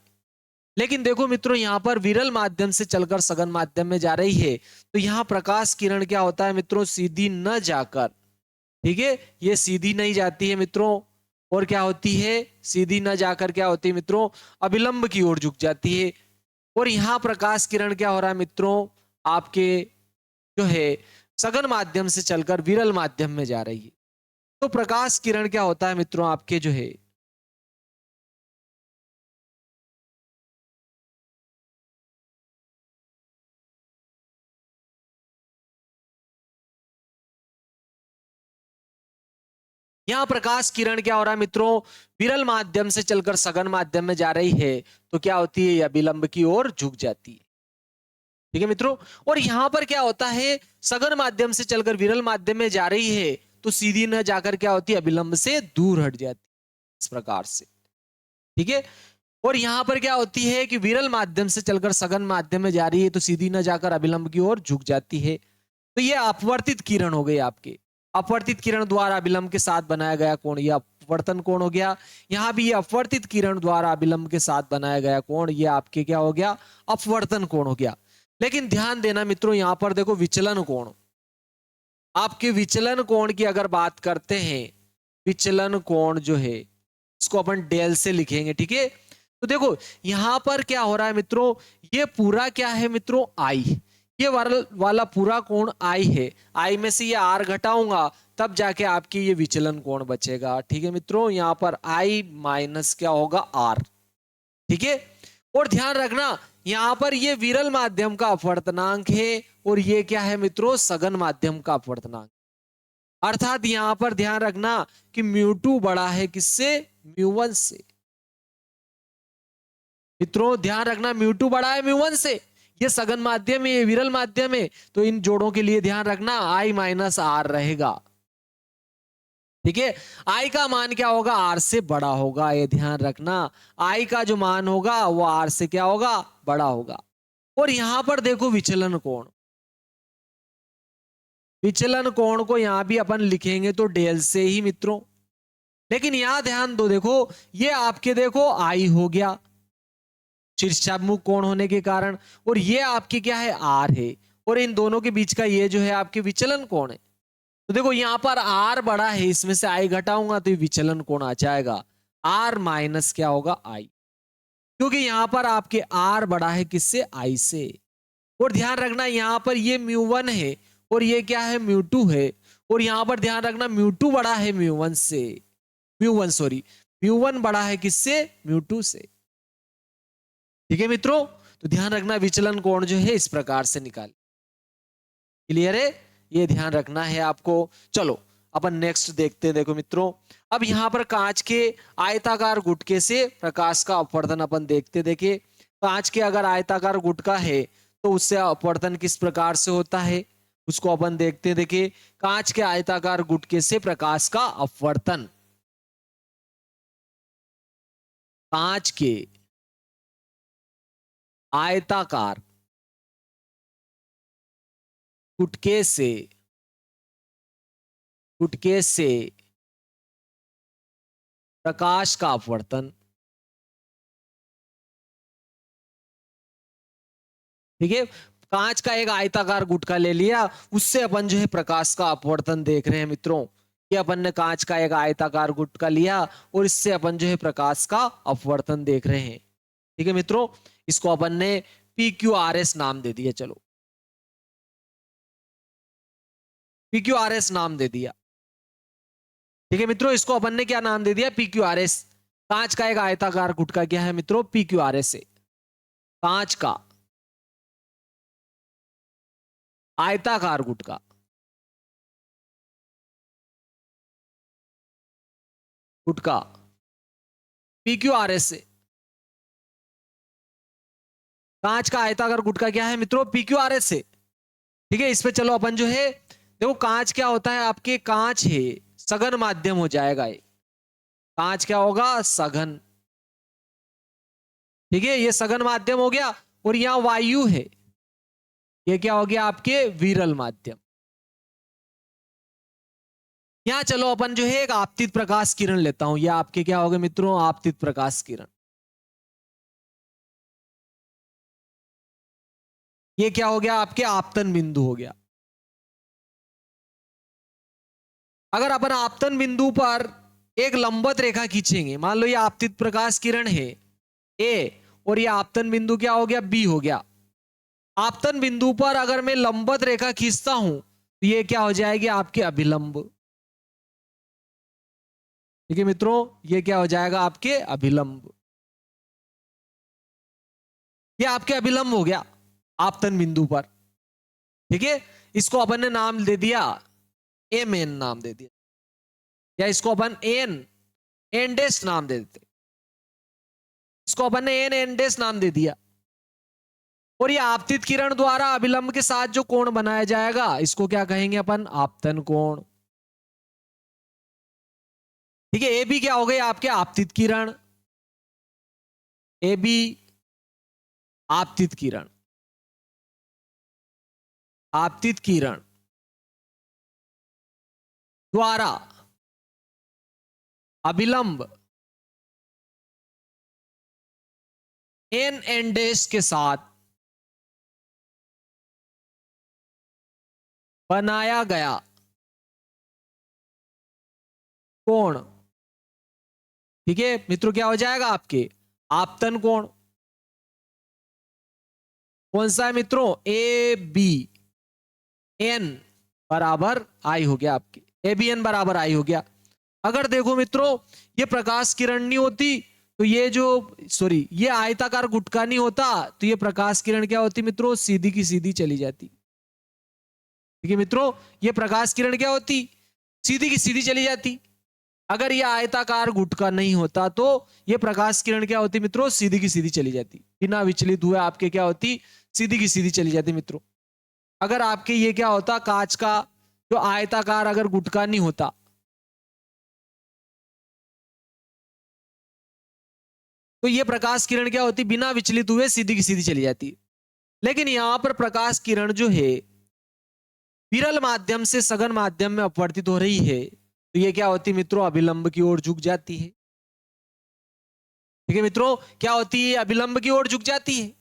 लेकिन देखो मित्रों, यहां पर विरल माध्यम से चलकर सघन माध्यम में जा रही है, तो यहां प्रकाश किरण क्या होता है मित्रों, सीधी न जाकर, ठीक है, ये सीधी नहीं जाती है मित्रों, और क्या होती है, सीधी न जाकर क्या होती है मित्रों, अभिलंब की ओर झुक जाती है। और यहां प्रकाश किरण क्या हो रहा है मित्रों, आपके जो है सघन माध्यम से चलकर विरल माध्यम में जा रही है। तो प्रकाश किरण क्या होता है मित्रों, आपके जो है यहां प्रकाश किरण क्या हो रहा है मित्रों, विरल माध्यम से चलकर सघन माध्यम में जा रही है, तो क्या होती है, यह विलंब की ओर झुक जाती है। ठीक है मित्रों, और यहां पर क्या होता है, सघन माध्यम से चलकर विरल माध्यम में जा रही है, तो सीधी न जाकर क्या होती है, अभिलंब से दूर हट जाती है, इस प्रकार से। ठीक है, और यहां पर क्या होती है कि विरल माध्यम से चलकर सघन माध्यम में जा रही है, तो सीधी न जाकर अभिलंब की ओर झुक जाती है। तो ये अपवर्तित किरण हो गई आपके, अपवर्तित किरण द्वारा अभिलंब के साथ बनाया गया कोण, यह अपवर्तन कोण हो गया। यहां भी ये अपवर्तित किरण द्वारा अभिलंब के साथ बनाया गया कोण, ये आपके क्या हो गया, अपवर्तन कोण हो गया। लेकिन ध्यान देना मित्रों, यहां पर देखो विचलन कोण, आपके विचलन कोण की अगर बात करते हैं, विचलन कोण जो है इसको अपन डेल से लिखेंगे। ठीक है, तो देखो यहां पर क्या हो रहा है मित्रों, ये पूरा क्या है मित्रों, आई, ये वाला पूरा कोण आई है। आई में से ये आर घटाऊंगा तब जाके आपकी ये विचलन कोण बचेगा। ठीक है मित्रों, यहां पर आई माइनस क्या होगा, आर। ठीक है, और ध्यान रखना यहां पर ये विरल माध्यम का अपवर्तनांक है, और ये क्या है मित्रों, सघन माध्यम का अपवर्तनांक। अर्थात यहां पर ध्यान रखना कि म्यू2 बड़ा है किससे, म्यू1 से। मित्रों ध्यान रखना, म्यू2 बड़ा है म्यू1 से। ये सघन माध्यम है, ये विरल माध्यम है, तो इन जोड़ों के लिए ध्यान रखना आई माइनस आर रहेगा। ठीक है, आई का मान क्या होगा, आर से बड़ा होगा, ये ध्यान रखना। आई का जो मान होगा वो आर से क्या होगा, बड़ा होगा। और यहां पर देखो विचलन कोण, विचलन कोण को यहां भी अपन लिखेंगे तो डेल से ही मित्रों। लेकिन यहां ध्यान दो, देखो ये आपके देखो आई हो गया शीर्षाभिमुख कोण होने के कारण, और ये आपकी क्या है आर है, और इन दोनों के बीच का ये जो है आपके विचलन कोण है। तो देखो यहां पर आर बड़ा है, इसमें से आई घटाऊंगा तो ये विचलन कोण आ जाएगा आर माइनस क्या होगा आई, क्योंकि यहां पर आपके आर बड़ा है किससे आई से। और ध्यान रखना यहां पर ये म्यू1 है और ये क्या है म्यू2 है, और यहां पर ध्यान रखना म्यू2 बड़ा है म्यू1 से, म्यू1 सॉरी म्यू1 बड़ा है किससे म्यू2 से। ठीक है मित्रों, तो ध्यान रखना विचलन कोण जो है इस प्रकार से निकाल। क्लियर है, ये ध्यान रखना है आपको। चलो अपन नेक्स्ट देखते हैं। देखो मित्रों, अब यहां पर कांच के आयताकार गुटके से प्रकाश का अपवर्तन अपन देखते। देखिए कांच के अगर आयताकार गुटका है तो उससे अपवर्तन किस प्रकार से होता है उसको अपन देखते हैं। देखिए कांच के आयताकार गुटके से प्रकाश का अपवर्तन, कांच के आयताकार गुटके से प्रकाश का अपवर्तन। ठीक है, कांच का एक आयताकार गुटका ले लिया, उससे अपन जो है प्रकाश का अपवर्तन देख रहे हैं मित्रों। ये अपन ने कांच का एक आयताकार गुटका लिया और इससे अपन जो है प्रकाश का अपवर्तन देख रहे हैं। ठीक है मित्रों, इसको अपन ने PQRS नाम दे दिया। चलो PQRS नाम दे दिया। ठीक है मित्रों, इसको अपन ने क्या नाम दे दिया PQRS। कांच का एक आयताकार गुटका क्या है मित्रों PQRS है, कांच का आयताकार गुटका, गुटका PQRS से। कांच का आयताकार गुटका क्या है मित्रों PQRS से। ठीक है, इस पे चलो अपन जो है देखो कांच क्या होता है आपके, कांच है सघन माध्यम हो जाएगा ये, कांच क्या होगा सघन। ठीक है, ये सघन माध्यम हो गया, और यहां वायु है, ये क्या हो गया आपके विरल माध्यम। यहां चलो अपन जो है एक आपतित प्रकाश किरण लेता हूं, ये आपके क्या हो गए मित्रों आपतित प्रकाश किरण। ये क्या हो गया आपके आपतन बिंदु हो गया। अगर अपन आपतन बिंदु पर एक लंबवत रेखा खींचेंगे, मान लो ये आपतित प्रकाश किरण है ए, और ये आपतन बिंदु क्या हो गया बी हो गया। आपतन बिंदु पर अगर मैं लंबवत रेखा खींचता हूं तो ये क्या हो जाएगी आपके अभिलंब। ठीक है मित्रों, ये क्या हो जाएगा आपके अभिलंब, ये आपके अभिलंब हो गया आपतन बिंदु पर। ठीक है, इसको अपन ने नाम दे दिया एम एन नाम दे दिया, या इसको अपन एन एंडेस नाम दे देते, इसको अपन ने एन एंडेस नाम दे दिया। और ये आपतित किरण द्वारा अभिलंब के साथ जो कोण बनाया जाएगा इसको क्या कहेंगे अपन आपतन कोण। ठीक है, ए बी क्या हो गई आपके आपतित किरण, ए बी आपतित किरण, आपतित किरण द्वारा अभिलंब एन एंडेस के साथ बनाया गया कोण। ठीक है मित्रों, क्या हो जाएगा आपके आपतन कोण। कौन सा है मित्रों ए बी एन बराबर आई हो गया आपकी, ए बी एन बराबर आई हो गया। अगर देखो मित्रों ये प्रकाश किरण नहीं होती तो ये जो सॉरी ये आयताकार गुटका नहीं होता तो ये प्रकाश किरण क्या होती मित्रों सीधी की सीधी चली जाती। ठीक है मित्रों, ये प्रकाश किरण क्या होती सीधी की सीधी चली जाती। अगर ये आयताकार गुटका नहीं होता तो ये प्रकाश किरण क्या होती मित्रों सीधी की सीधी चली जाती, बिना विचलित हुए आपके क्या होती सीधी की सीधी चली जाती मित्रों। अगर आपके ये क्या होता कांच का जो आयताकार अगर गुटका नहीं होता तो ये प्रकाश किरण क्या होती बिना विचलित हुए सीधी की सीधी चली जाती। लेकिन यहां पर प्रकाश किरण जो है विरल माध्यम से सघन माध्यम में अपवर्तित हो रही है, तो ये क्या होती है मित्रों, अभिलंब की ओर झुक जाती है। ठीक है मित्रों, क्या होती है, अभिलंब की ओर झुक जाती है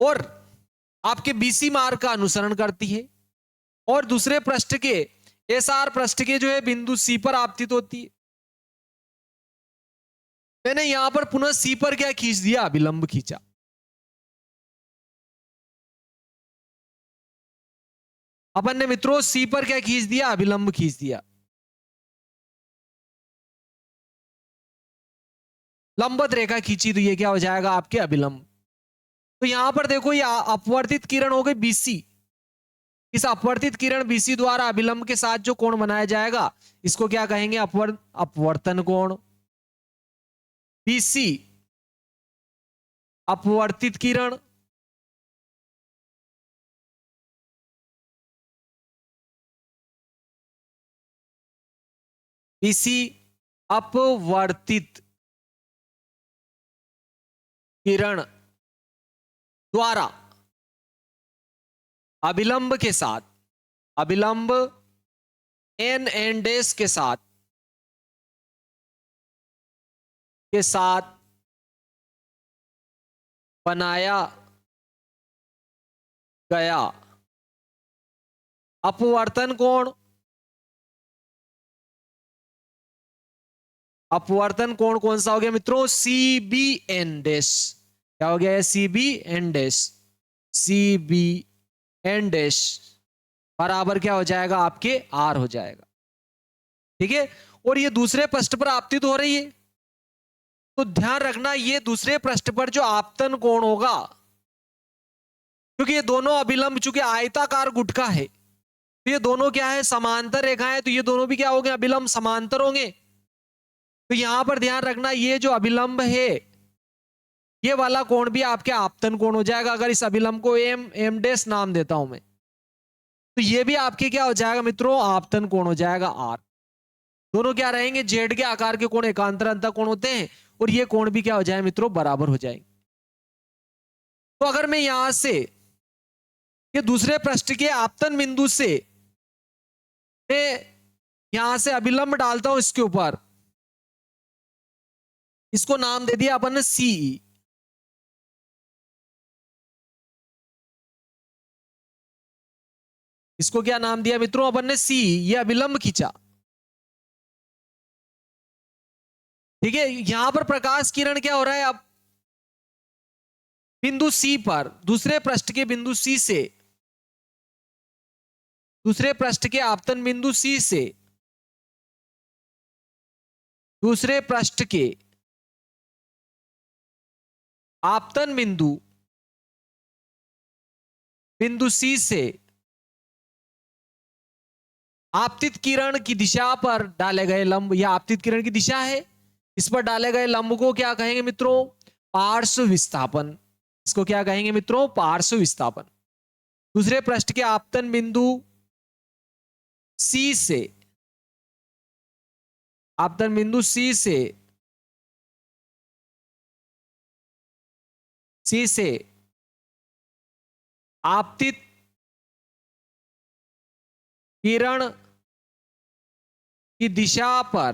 और आपके बीसी मार्ग का अनुसरण करती है और दूसरे पृष्ठ के एसआर पृष्ठ के जो है बिंदु सी पर आपतित होती है। मैंने यहां पर पुनः सी पर क्या खींच दिया, अभिलंब खींचा। अपन ने मित्रों सी पर क्या खींच दिया, अभिलंब खींच दिया। लंबवत रेखा खींची तो ये क्या हो जाएगा, आपके अभिलंब। तो यहां पर देखो ये अपवर्तित किरण हो गई बीसी। इस अपवर्तित किरण बीसी द्वारा अभिलंब के साथ जो कोण बनाया जाएगा इसको क्या कहेंगे, अपवर्तन कोण। बीसी अपवर्तित किरण, बीसी अपवर्तित किरण द्वारा अभिलंब के साथ, अभिलंब एन एन डैश के साथ बनाया गया अपवर्तन कोण, अपवर्तन कोण कौन सा हो गया मित्रों, सी बी एन डैश। क्या हो गया, C B N dash, C B N dash बराबर क्या हो जाएगा, आपके आर हो जाएगा। ठीक है, और ये दूसरे पृष्ठ पर आपतित हो रही है, तो ध्यान रखना ये दूसरे पृष्ठ पर जो आपतन कोण होगा, क्योंकि ये दोनों अभिलंब चूंकि आयताकार गुटका है, तो ये दोनों क्या है, समांतर रेखाएं, तो ये दोनों भी क्या होंगे, अभिलंब समांतर होंगे। तो यहां पर ध्यान रखना ये जो अभिलंब है ये वाला कोण भी आपके आपतन कोण हो जाएगा। अगर इस अभिलंब को एम एम डैश नाम देता हूं मैं, तो ये भी आपके क्या हो जाएगा मित्रों, आपतन कोण हो जाएगा आर। दोनों क्या रहेंगे, जेड के आकार के कोण एकांतर अंतः कोण होते हैं और ये कोण भी क्या हो जाए मित्रों, बराबर हो जाएंगे। तो अगर मैं यहां से ये दूसरे पृष्ठ के आपतन बिंदु से मैं यहां से अभिलंब डालता हूं इसके ऊपर, इसको नाम दे दिया अपन ने सीई। इसको क्या नाम दिया मित्रों, अपन ने सी, ये अभिलंब खींचा। ठीक है, यहां पर प्रकाश किरण क्या हो रहा है, अब बिंदु सी पर दूसरे पृष्ठ के बिंदु सी से, दूसरे पृष्ठ के आपतन बिंदु सी से दूसरे पृष्ठ के आपतन बिंदु बिंदु सी से आपतित किरण की दिशा पर डाले गए लंब, यह आपतित किरण की दिशा है, इस पर डाले गए लंब को क्या कहेंगे मित्रों, पार्श्व विस्थापन। इसको क्या कहेंगे मित्रों, पार्श्व विस्थापन। दूसरे पृष्ठ के आपतन बिंदु सी से, आपतन बिंदु सी से आपतित किरण की दिशा पर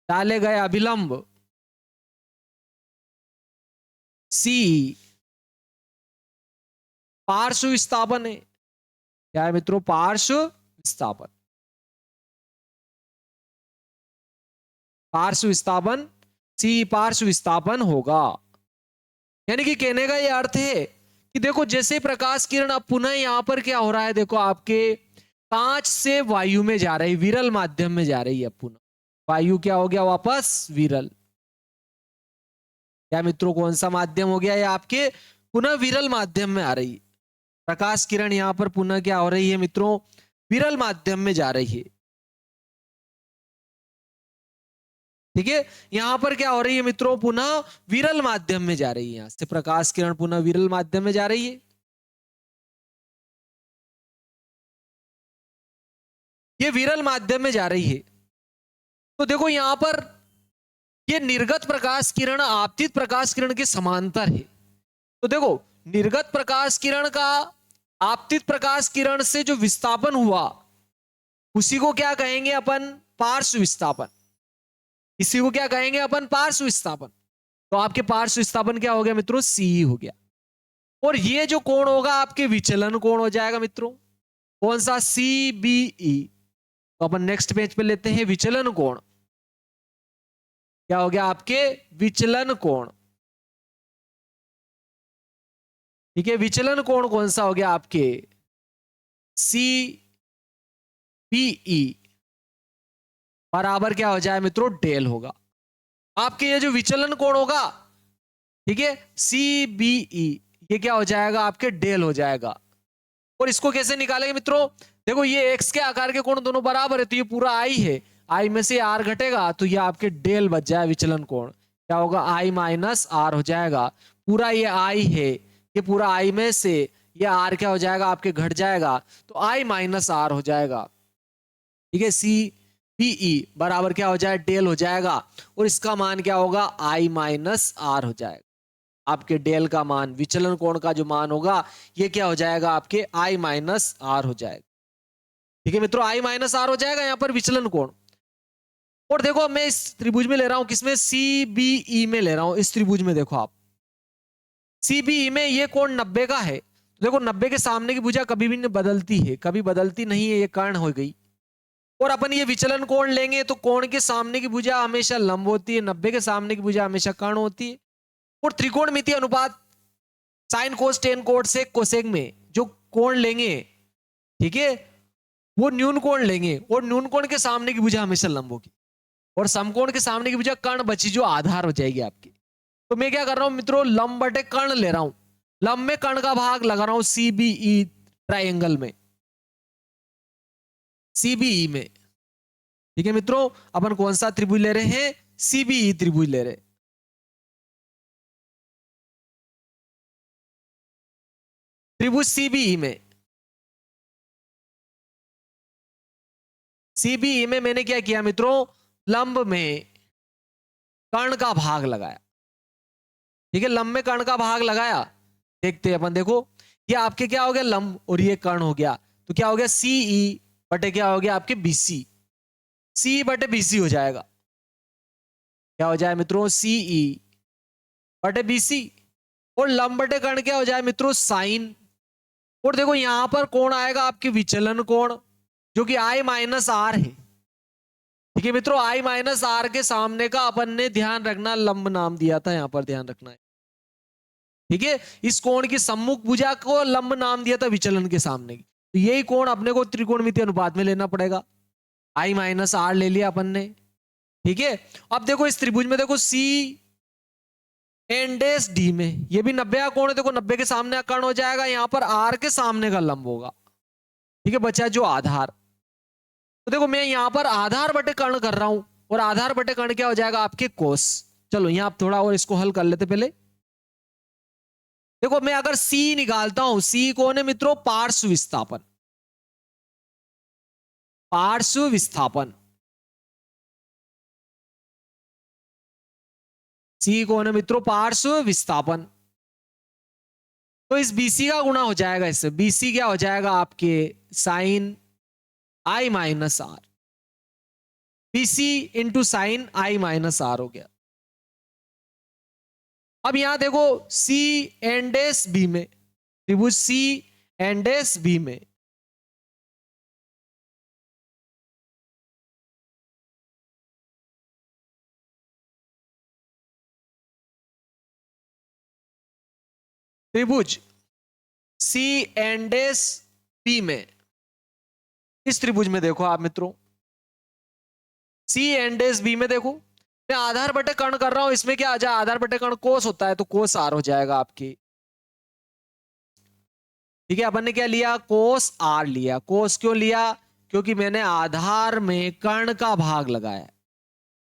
डाले गए अभिलंब सी पार्श्व विस्थापन है। क्या है मित्रों, पार्श्व विस्थापन। पार्श्व विस्थापन सी पार्श्व विस्थापन होगा। यानी कि कहने का यह अर्थ है कि देखो जैसे प्रकाश किरण अब पुनः यहां पर क्या हो रहा है, देखो आपके कांच से वायु में जा रही, विरल माध्यम में जा रही है पुनः। वायु क्या हो गया, वापस विरल। क्या मित्रों, कौन सा माध्यम हो गया, ये आपके पुनः विरल माध्यम में आ रही है। प्रकाश किरण यहां पर पुनः क्या हो रही है मित्रों, विरल माध्यम में जा रही है। ठीक है, यहां पर क्या हो रही है मित्रों, पुनः विरल माध्यम में जा रही है। यहां से प्रकाश किरण पुनः विरल माध्यम में जा रही है। ये विरल माध्यम में जा रही है। तो देखो यहां पर ये निर्गत प्रकाश किरण आपतित प्रकाश किरण के समांतर है। तो देखो निर्गत प्रकाश किरण का आपतित प्रकाश किरण से जो विस्थापन हुआ उसी को क्या कहेंगे अपन? पार्श्व विस्थापन। इसी को क्या कहेंगे अपन? पार्श्व विस्थापन। तो आपके पार्श्व विस्थापन क्या हो गया मित्रों? सी हो गया। और ये जो कोण होगा आपके विचलन कोण हो जाएगा मित्रों। कौन सा? C B E. तो अपन नेक्स्ट पेज पे लेते हैं विचलन कोण। क्या हो गया आपके? विचलन कोण। ठीक है, विचलन कोण कौन सा हो गया आपके? सी बी ई बराबर क्या हो जाए मित्रों? डेल होगा। आपके ये जो विचलन कोण होगा, ठीक है, सी बी ई, ये क्या हो जाएगा आपके? डेल हो जाएगा। और इसको कैसे निकालेंगे मित्रों? देखो ये एक्स के आकार के कोण दोनों बराबर है, तो ये पूरा आई है, आई में से आर घटेगा तो ये आपके डेल बच जाए विचलन कोण। क्या होगा? आई माइनस आर हो जाएगा। पूरा ये आई है, ये पूरा आई में से ये आर क्या हो जाएगा आपके? घट जाएगा, तो आई माइनस आर हो जाएगा। ठीक है, सी पी ई बराबर क्या हो जाए? डेल हो जाएगा। और इसका मान क्या होगा? आई माइनस आर हो जाएगा। आपके डेल का मान, विचलन कोण का जो मान होगा, ये क्या हो जाएगा आपके? आई माइनस आर हो जाएगा। ठीक है मित्रों, आई माइनस आर हो जाएगा यहां पर विचलन कोण। और देखो मैं इस त्रिभुज में ले रहा हूं, किसमें? सी बी ई में ले रहा हूं। इस त्रिभुज में देखो आप, सी बी ई में ये कोण 90 का है। तो देखो 90 के सामने की भुजा कभी भी नहीं बदलती है, कभी बदलती नहीं है, ये कर्ण हो गई। और अपन ये विचलन कोण लेंगे तो कोण के सामने की भुजा हमेशा लंब होती है, 90 के सामने की भुजा हमेशा कर्ण होती है। और त्रिकोणमिति अनुपात साइन कोस टेन कोट से कोसेक में जो कोण लेंगे, ठीक है, वो न्यून कोण लेंगे, और न्यून कोण के सामने की भुजा हमेशा लंब होगी, और समकोण के सामने की भुजा कर्ण बची जो आधार हो जाएगी आपकी। तो मैं क्या कर रहा हूं मित्रों? लंब बटे कर्ण ले रहा हूं। लंब में कर्ण का भाग लगा रहा हूं सीबीई ट्राइंगल में, सीबीई में। ठीक है मित्रों, अपन कौन सा त्रिभुज ले रहे हैं? सीबीई त्रिभुज ले रहे हैं। त्रिभुज सीबीई में, सीबीई में मैंने क्या किया मित्रों? लंब में कर्ण का भाग लगाया। ठीक है, लंब में कर्ण का भाग लगाया। देखते हैं अपन, देखो ये आपके क्या हो गया? लंब, और ये कर्ण हो गया, तो क्या हो गया? सीई बटे क्या हो गया आपके? बीसी। सी बटे बीसी हो जाएगा। क्या हो जाए मित्रों? सीई बटे बीसी। और लंब बटे कर्ण क्या हो जाए मित्रों? साइन। और देखो यहां पर कौन आएगा आपके? विचलन कोण, जो कि आई माइनस आर है। ठीक है मित्रों, आई माइनस आर के सामने का अपन ने ध्यान रखना, लंब नाम दिया था, यहां पर ध्यान रखना है। ठीक है, इस कोण की सम्मुख भुजा को लंब नाम दिया था विचलन के सामने की। तो यही कोण अपने को त्रिकोणमिति अनुपात में लेना पड़ेगा। आई माइनस आर ले लिया अपन ने। ठीक है, अब देखो इस त्रिभुज में देखो सी एन डैश डी में ये भी 90 का कोण है। देखो 90 के सामने कर्ण हो जाएगा, यहां पर आर के सामने का लंब होगा। ठीक है, बचा जो आधार। तो देखो मैं यहां पर आधार बटे कर्ण कर रहा हूं, और आधार बटे कर्ण क्या हो जाएगा आपके? कोस। चलो यहां आप थोड़ा और इसको हल कर लेते पहले। देखो मैं अगर सी निकालता हूं, सी कौन है मित्रों? पार्श्व विस्थापन। पार्श्व विस्थापन, सी कौन है मित्रों? पार्श्व विस्थापन। तो इस बीसी का गुणा हो जाएगा इससे। बीसी क्या हो जाएगा आपके? Sine I minus R. BC into sine I minus R हो गया। अब यहां देखो सी एंड एस बी में, त्रिभुज सी एंड एस बी में त्रिभुज सी एंड एस बी में, इस त्रिभुज में देखो आप मित्रों, सी एंड एस बी में देखो मैं आधार बटे कर्ण कर रहा हूं। इसमें क्या आ जाए? आधार बटे कर्ण कोस होता है, तो कोस आर हो जाएगा आपकी। ठीक है, अपन ने क्या लिया? कोस आर लिया। कोस क्यों लिया? क्योंकि मैंने आधार में कर्ण का भाग लगाया।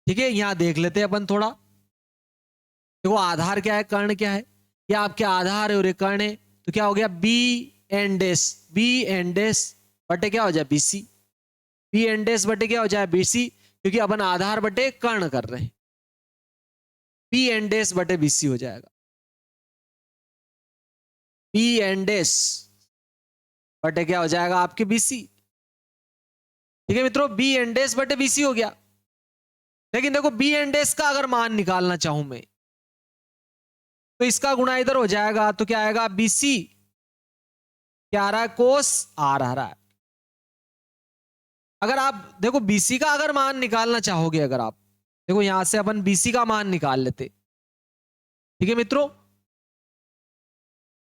ठीक है, यहां देख लेते हैं अपन थोड़ा। देखो आधार क्या है, कर्ण क्या है? ये आपके आधार है और ये कर्ण है, तो क्या हो गया? B and S, B and S बटे क्या हो जाए? बीसी। बी एंड एस बटे क्या हो जाए? बीसी। क्योंकि अपन आधार बटे कर्ण कर रहे हैं। पी एन डेस बटे बीसी हो जाएगा, पी एन डेस बटे क्या हो जाएगा आपके बीसी। ठीक है मित्रों, बी एन डेस बटे बीसी हो गया। लेकिन देखो बी एन डेस का अगर मान निकालना चाहूं मैं, तो इसका गुणा इधर हो जाएगा, तो क्या आएगा बीसी, क्या आ रहा है कोस आर आ रहा है। अगर आप देखो बीसी का अगर मान निकालना चाहोगे, अगर आप देखो यहां से अपन बीसी का मान निकाल लेते। ठीक है मित्रों,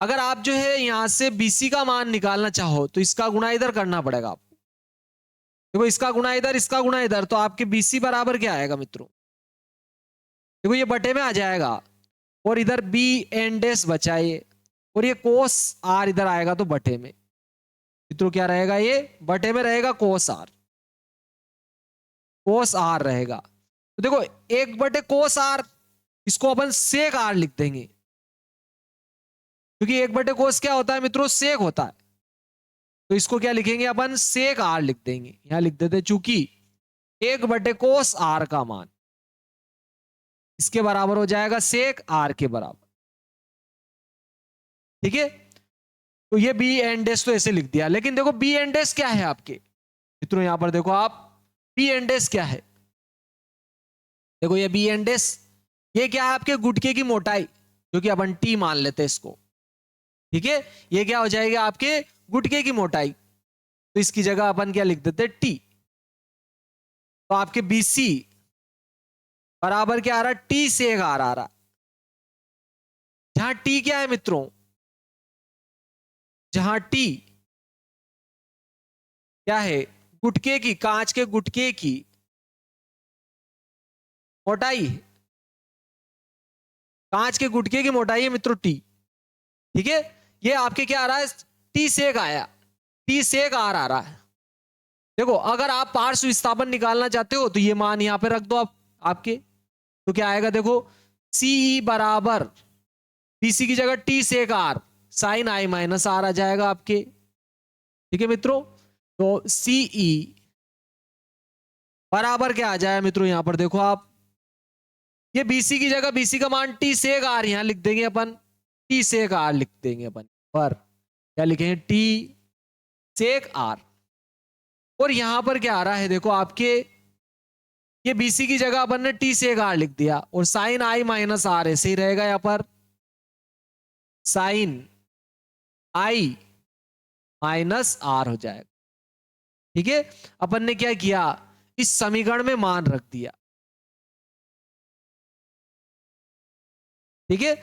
अगर आप जो है यहां से बीसी का मान निकालना चाहो तो इसका गुणा इधर करना पड़ेगा आपको। देखो इसका गुणा इधर, इसका गुणा इधर, तो आपके बीसी बराबर क्या आएगा मित्रों, देखो ये बटे में आ जाएगा, और इधर बी एन डेस बचाइए, और ये कोस आर इधर आएगा तो बटे में। मित्रों क्या रहेगा, ये बटे में रहेगा कोस आर, कोस आर रहेगा। तो देखो एक बटे कोस आर, इसको अपन सेक आर लिख देंगे, क्योंकि एक बटे कोस क्या होता है मित्रों, सेक होता है। तो इसको क्या लिखेंगे अपन, सेक आर लिख देंगे। यहां लिख देते चूंकि एक बटे कोस आर का मान इसके बराबर हो जाएगा सेक आर के बराबर। ठीक है, तो ये बी एन डेस तो ऐसे लिख दिया। लेकिन देखो बी एन डेस क्या है आपके मित्रों, यहां पर देखो आप, बी एन डेस क्या है, देखो ये बी एन डेस, ये क्या है आपके गुटके की मोटाई, जो कि अपन टी मान लेते हैं इसको। ठीक है, ये क्या हो जाएगा आपके गुटके की मोटाई, तो इसकी जगह अपन क्या लिख देते टी। तो आपके बीसी बराबर क्या आ रहा है, टी सेक आर आ रहा। जहां टी क्या है मित्रों, जहां टी क्या है, गुटके की, कांच के गुटके की मोटाई, कांच के गुटके की मोटाई है मित्रों टी। ठीक है, ये आपके क्या आ रहा है, टी सेक आया, टी सेक आर आ रहा है। देखो अगर आप पार्श्व विस्थापन निकालना चाहते हो तो ये मान यहां पे रख दो आप आपके, तो क्या आएगा देखो, सीई बराबर बीसी की जगह T sec R sine I minus R आ जाएगा आपके। ठीक है मित्रों, तो सीई बराबर क्या आ जाएगा मित्रों, यहां पर देखो आप, ये बीसी की जगह बीसी का मान टी सेक आर यहां लिख देंगे अपन, टी सेक आर लिख देंगे अपन, पर क्या लिखेंगे टी सेक आर। और यहां पर क्या आ रहा है देखो आपके, ये बीसी की जगह अपन ने टी सेक आर लिख दिया, और साइन आई माइनस आर ऐसे ही रहेगा यहां पर, साइन आई माइनस आर हो जाएगा। ठीक है, अपन ने क्या किया, इस समीकरण में मान रख दिया। ठीक है,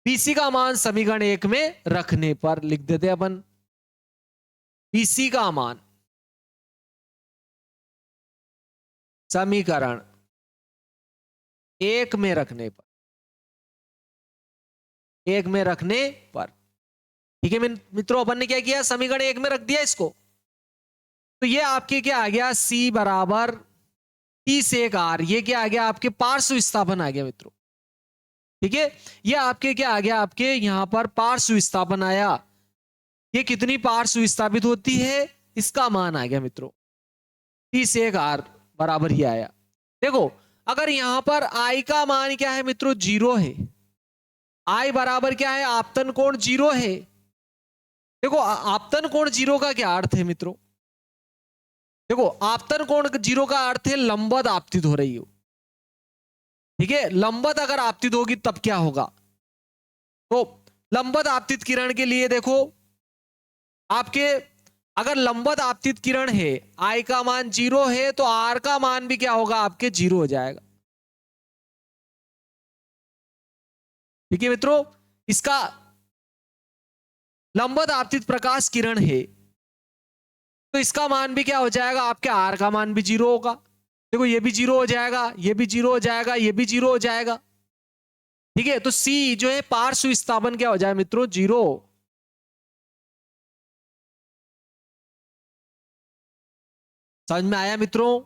बीसी का मान समीकरण 1 में रखने पर लिख देते अपन, बीसी का मान समीकरण 1 में रखने पर, 1 में रखने पर। ठीक है मित्रों, अपन ने क्या किया, समीकरण 1 में रख दिया इसको, तो ये आपके क्या आ गया, सी बराबर टी सेक आर, ये क्या आ गया आपके पार्श्व विस्थापन आ गया मित्रों। ठीक है, ये आपके क्या आ गया, आपके यहां पर पार्श्व विस्थापन आया, ये कितनी पार्श्व विस्थापित होती है, इसका मान आ गया मित्रों, टी सेक आर बराबर ही आया। देखो अगर यहां पर आई का मान क्या है मित्रों, 0 है, आई बराबर क्या है, आपतन कोण 0 है। देखो आपतन कोण 0 का क्या अर्थ है मित्रों, देखो आपतन कोण 0 का अर्थ है लंबवत आपतित हो रही हो। ठीक है, लंबवत अगर आपतित होगी तब क्या होगा, तो लंबवत आपतित किरण के लिए देखो आपके, अगर लंबवत आपतित किरण है, आई का मान 0 है, तो आर का मान भी क्या होगा आपके 0 हो जाएगा। ठीक है मित्रों, इसका लंबवत आपतित प्रकाश किरण है, तो इसका मान भी क्या हो जाएगा आपके, आर का मान भी 0 होगा। देखो ये भी 0 हो जाएगा, ये भी 0 हो जाएगा, ये भी 0 हो जाएगा। ठीक है, तो सी जो है पार्श्व विस्थापन क्या हो जाए मित्रों, 0। समझ में आया मित्रों,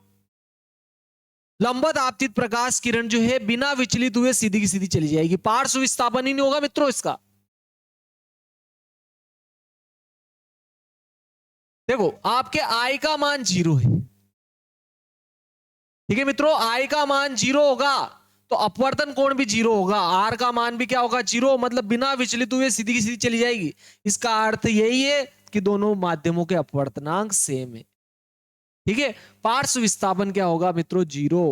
लंबवत आपतित प्रकाश किरण जो है बिना विचलित हुए सीधी की सीधी चली जाएगी, पार्श्व विस्थापन ही नहीं होगा मित्रों इसका। देखो आपके आई का मान 0 है, ठीक है मित्रों, आई का मान 0 होगा तो अपवर्तन कोण भी 0 होगा, आर का मान भी क्या होगा 0, मतलब बिना विचलित हुए सीधी की सीधी चली जाएगी। इसका अर्थ यही है कि दोनों माध्यमों के अपवर्तनांक सेम है। ठीक है, पार्श्व विस्थापन क्या होगा मित्रों 0,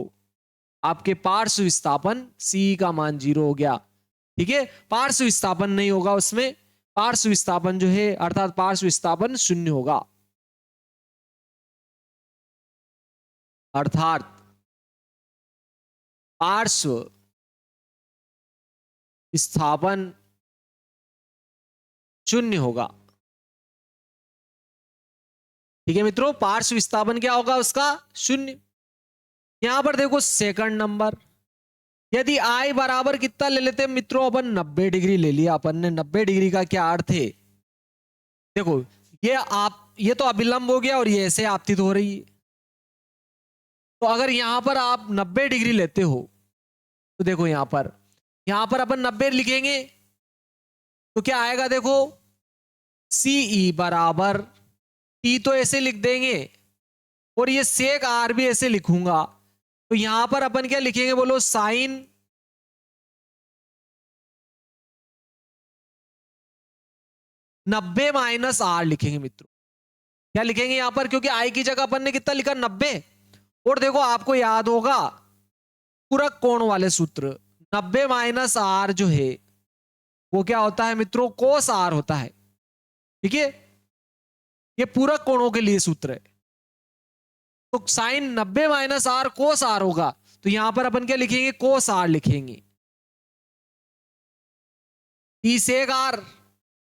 आपके पार्श्व विस्थापन सी का मान 0 हो गया। ठीक है, पार्श्व विस्थापन नहीं होगा उसमें, पार्श्व विस्थापन जो है अर्थात पार्श्व विस्थापन 0 होगा, अर्थात पार्श्व विस्थापन 0 होगा। ठीक है मित्रों, पार्श्व विस्थापन क्या होगा उसका 0। यहां पर देखो सेकंड नंबर, यदि आई बराबर कितना ले लेते हैं मित्रों, अपन 90 डिग्री ले लिया अपन ने। 90 डिग्री का क्या अर्थ है, देखो ये तो अभिलंब हो गया और ये ऐसे आपतित हो रही है। तो अगर यहां पर आप 90 डिग्री लेते हो तो देखो यहां पर अपन 90 लिखेंगे तो क्या आएगा, देखो सीई बराबर टी तो ऐसे लिख देंगे और ये सेक आर भी ऐसे लिखूंगा। तो यहां पर अपन क्या लिखेंगे बोलो, साइन 90 माइनस आर लिखेंगे मित्रों। क्या लिखेंगे यहां पर, क्योंकि आई की जगह अपन ने कितना लिखा 90। और देखो आपको याद होगा पूरक कोण वाले सूत्र, 90 माइनस आर जो है वो क्या होता है मित्रों, कोस आर होता है। ठीक है, ये पूरक कोणों के लिए सूत्र है। तो sine 90 minus R cos R होगा, तो यहां पर अपन क्या लिखेंगे, कोस आर लिखेंगे, टी सेक आर,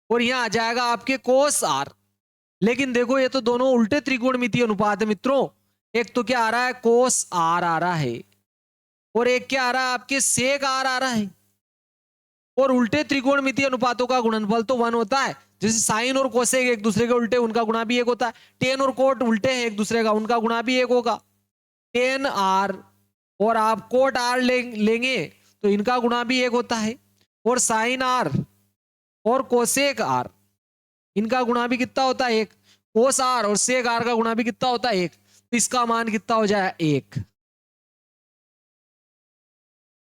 और यहां आ जाएगा आपके कोस आर। लेकिन देखो ये तो दोनों उल्टे त्रिकोणमितीय अनुपात है मित्रों, एक तो क्या आ रहा है कोस आर आ रहा है और एक क्या आ रहा है आपके सेक आर आ रहा है। और उल्टे त्रिकोणमितीय अनुपातों का गुणनफल तो 1 होता है, जैसे साइन और कोसेक एक दूसरे के उल्टे, उनका गुणा भी 1 होता है। टेन और कोट उल्टे हैं एक दूसरे का, उनका गुणा भी 1 होगा। टेन आर और आप कोट आर लेंगे तो इनका गुणा भी 1 होता है। और साइन आर और कोसेक आर, इनका गुणा भी कितना होता है 1। कोस आर और सेक आर का गुणा भी कितना होता है 1। तो इसका मान कितना हो जाए 1।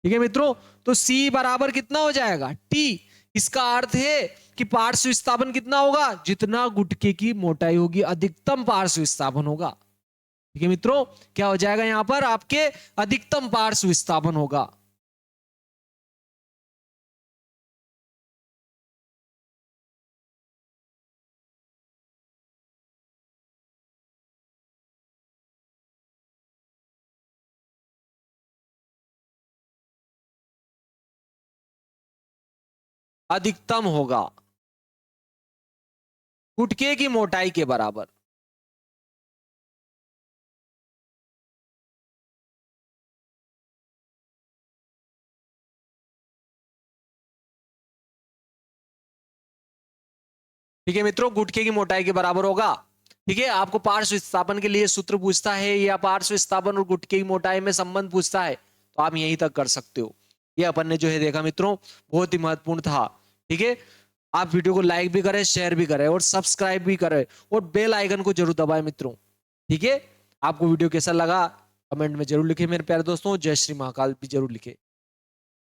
ठीक है मित्रों, तो C बराबर कितना हो जाएगा T। इसका अर्थ है कि पार्श्व विस्थापन कितना होगा, जितना गुटके की मोटाई होगी अधिकतम पार्श्व विस्थापन होगा। ठीक है मित्रों, क्या हो जाएगा यहां पर आपके अधिकतम पार्श्व विस्थापन होगा। अधिकतम होगा गुटके की मोटाई के बराबर। ठीक है मित्रों, गुटके की मोटाई के बराबर होगा। ठीक है, आपको पार्श्व विस्थापन के लिए सूत्र पूछता है या पार्श्व विस्थापन और गुटके की मोटाई में संबंध पूछता है तो आप यहीं तक कर सकते हो। ये अपन ने जो है देखा मित्रों, बहुत ही महत्वपूर्ण था। ठीक है, आप वीडियो को लाइक भी करें, शेयर भी करें और सब्सक्राइब भी करें और बेल आइकन को जरूर दबाएं मित्रों। ठीक है, आपको वीडियो कैसा लगा कमेंट में जरूर लिखें मेरे प्यारे दोस्तों। जय श्री महाकाल भी जरूर लिखें।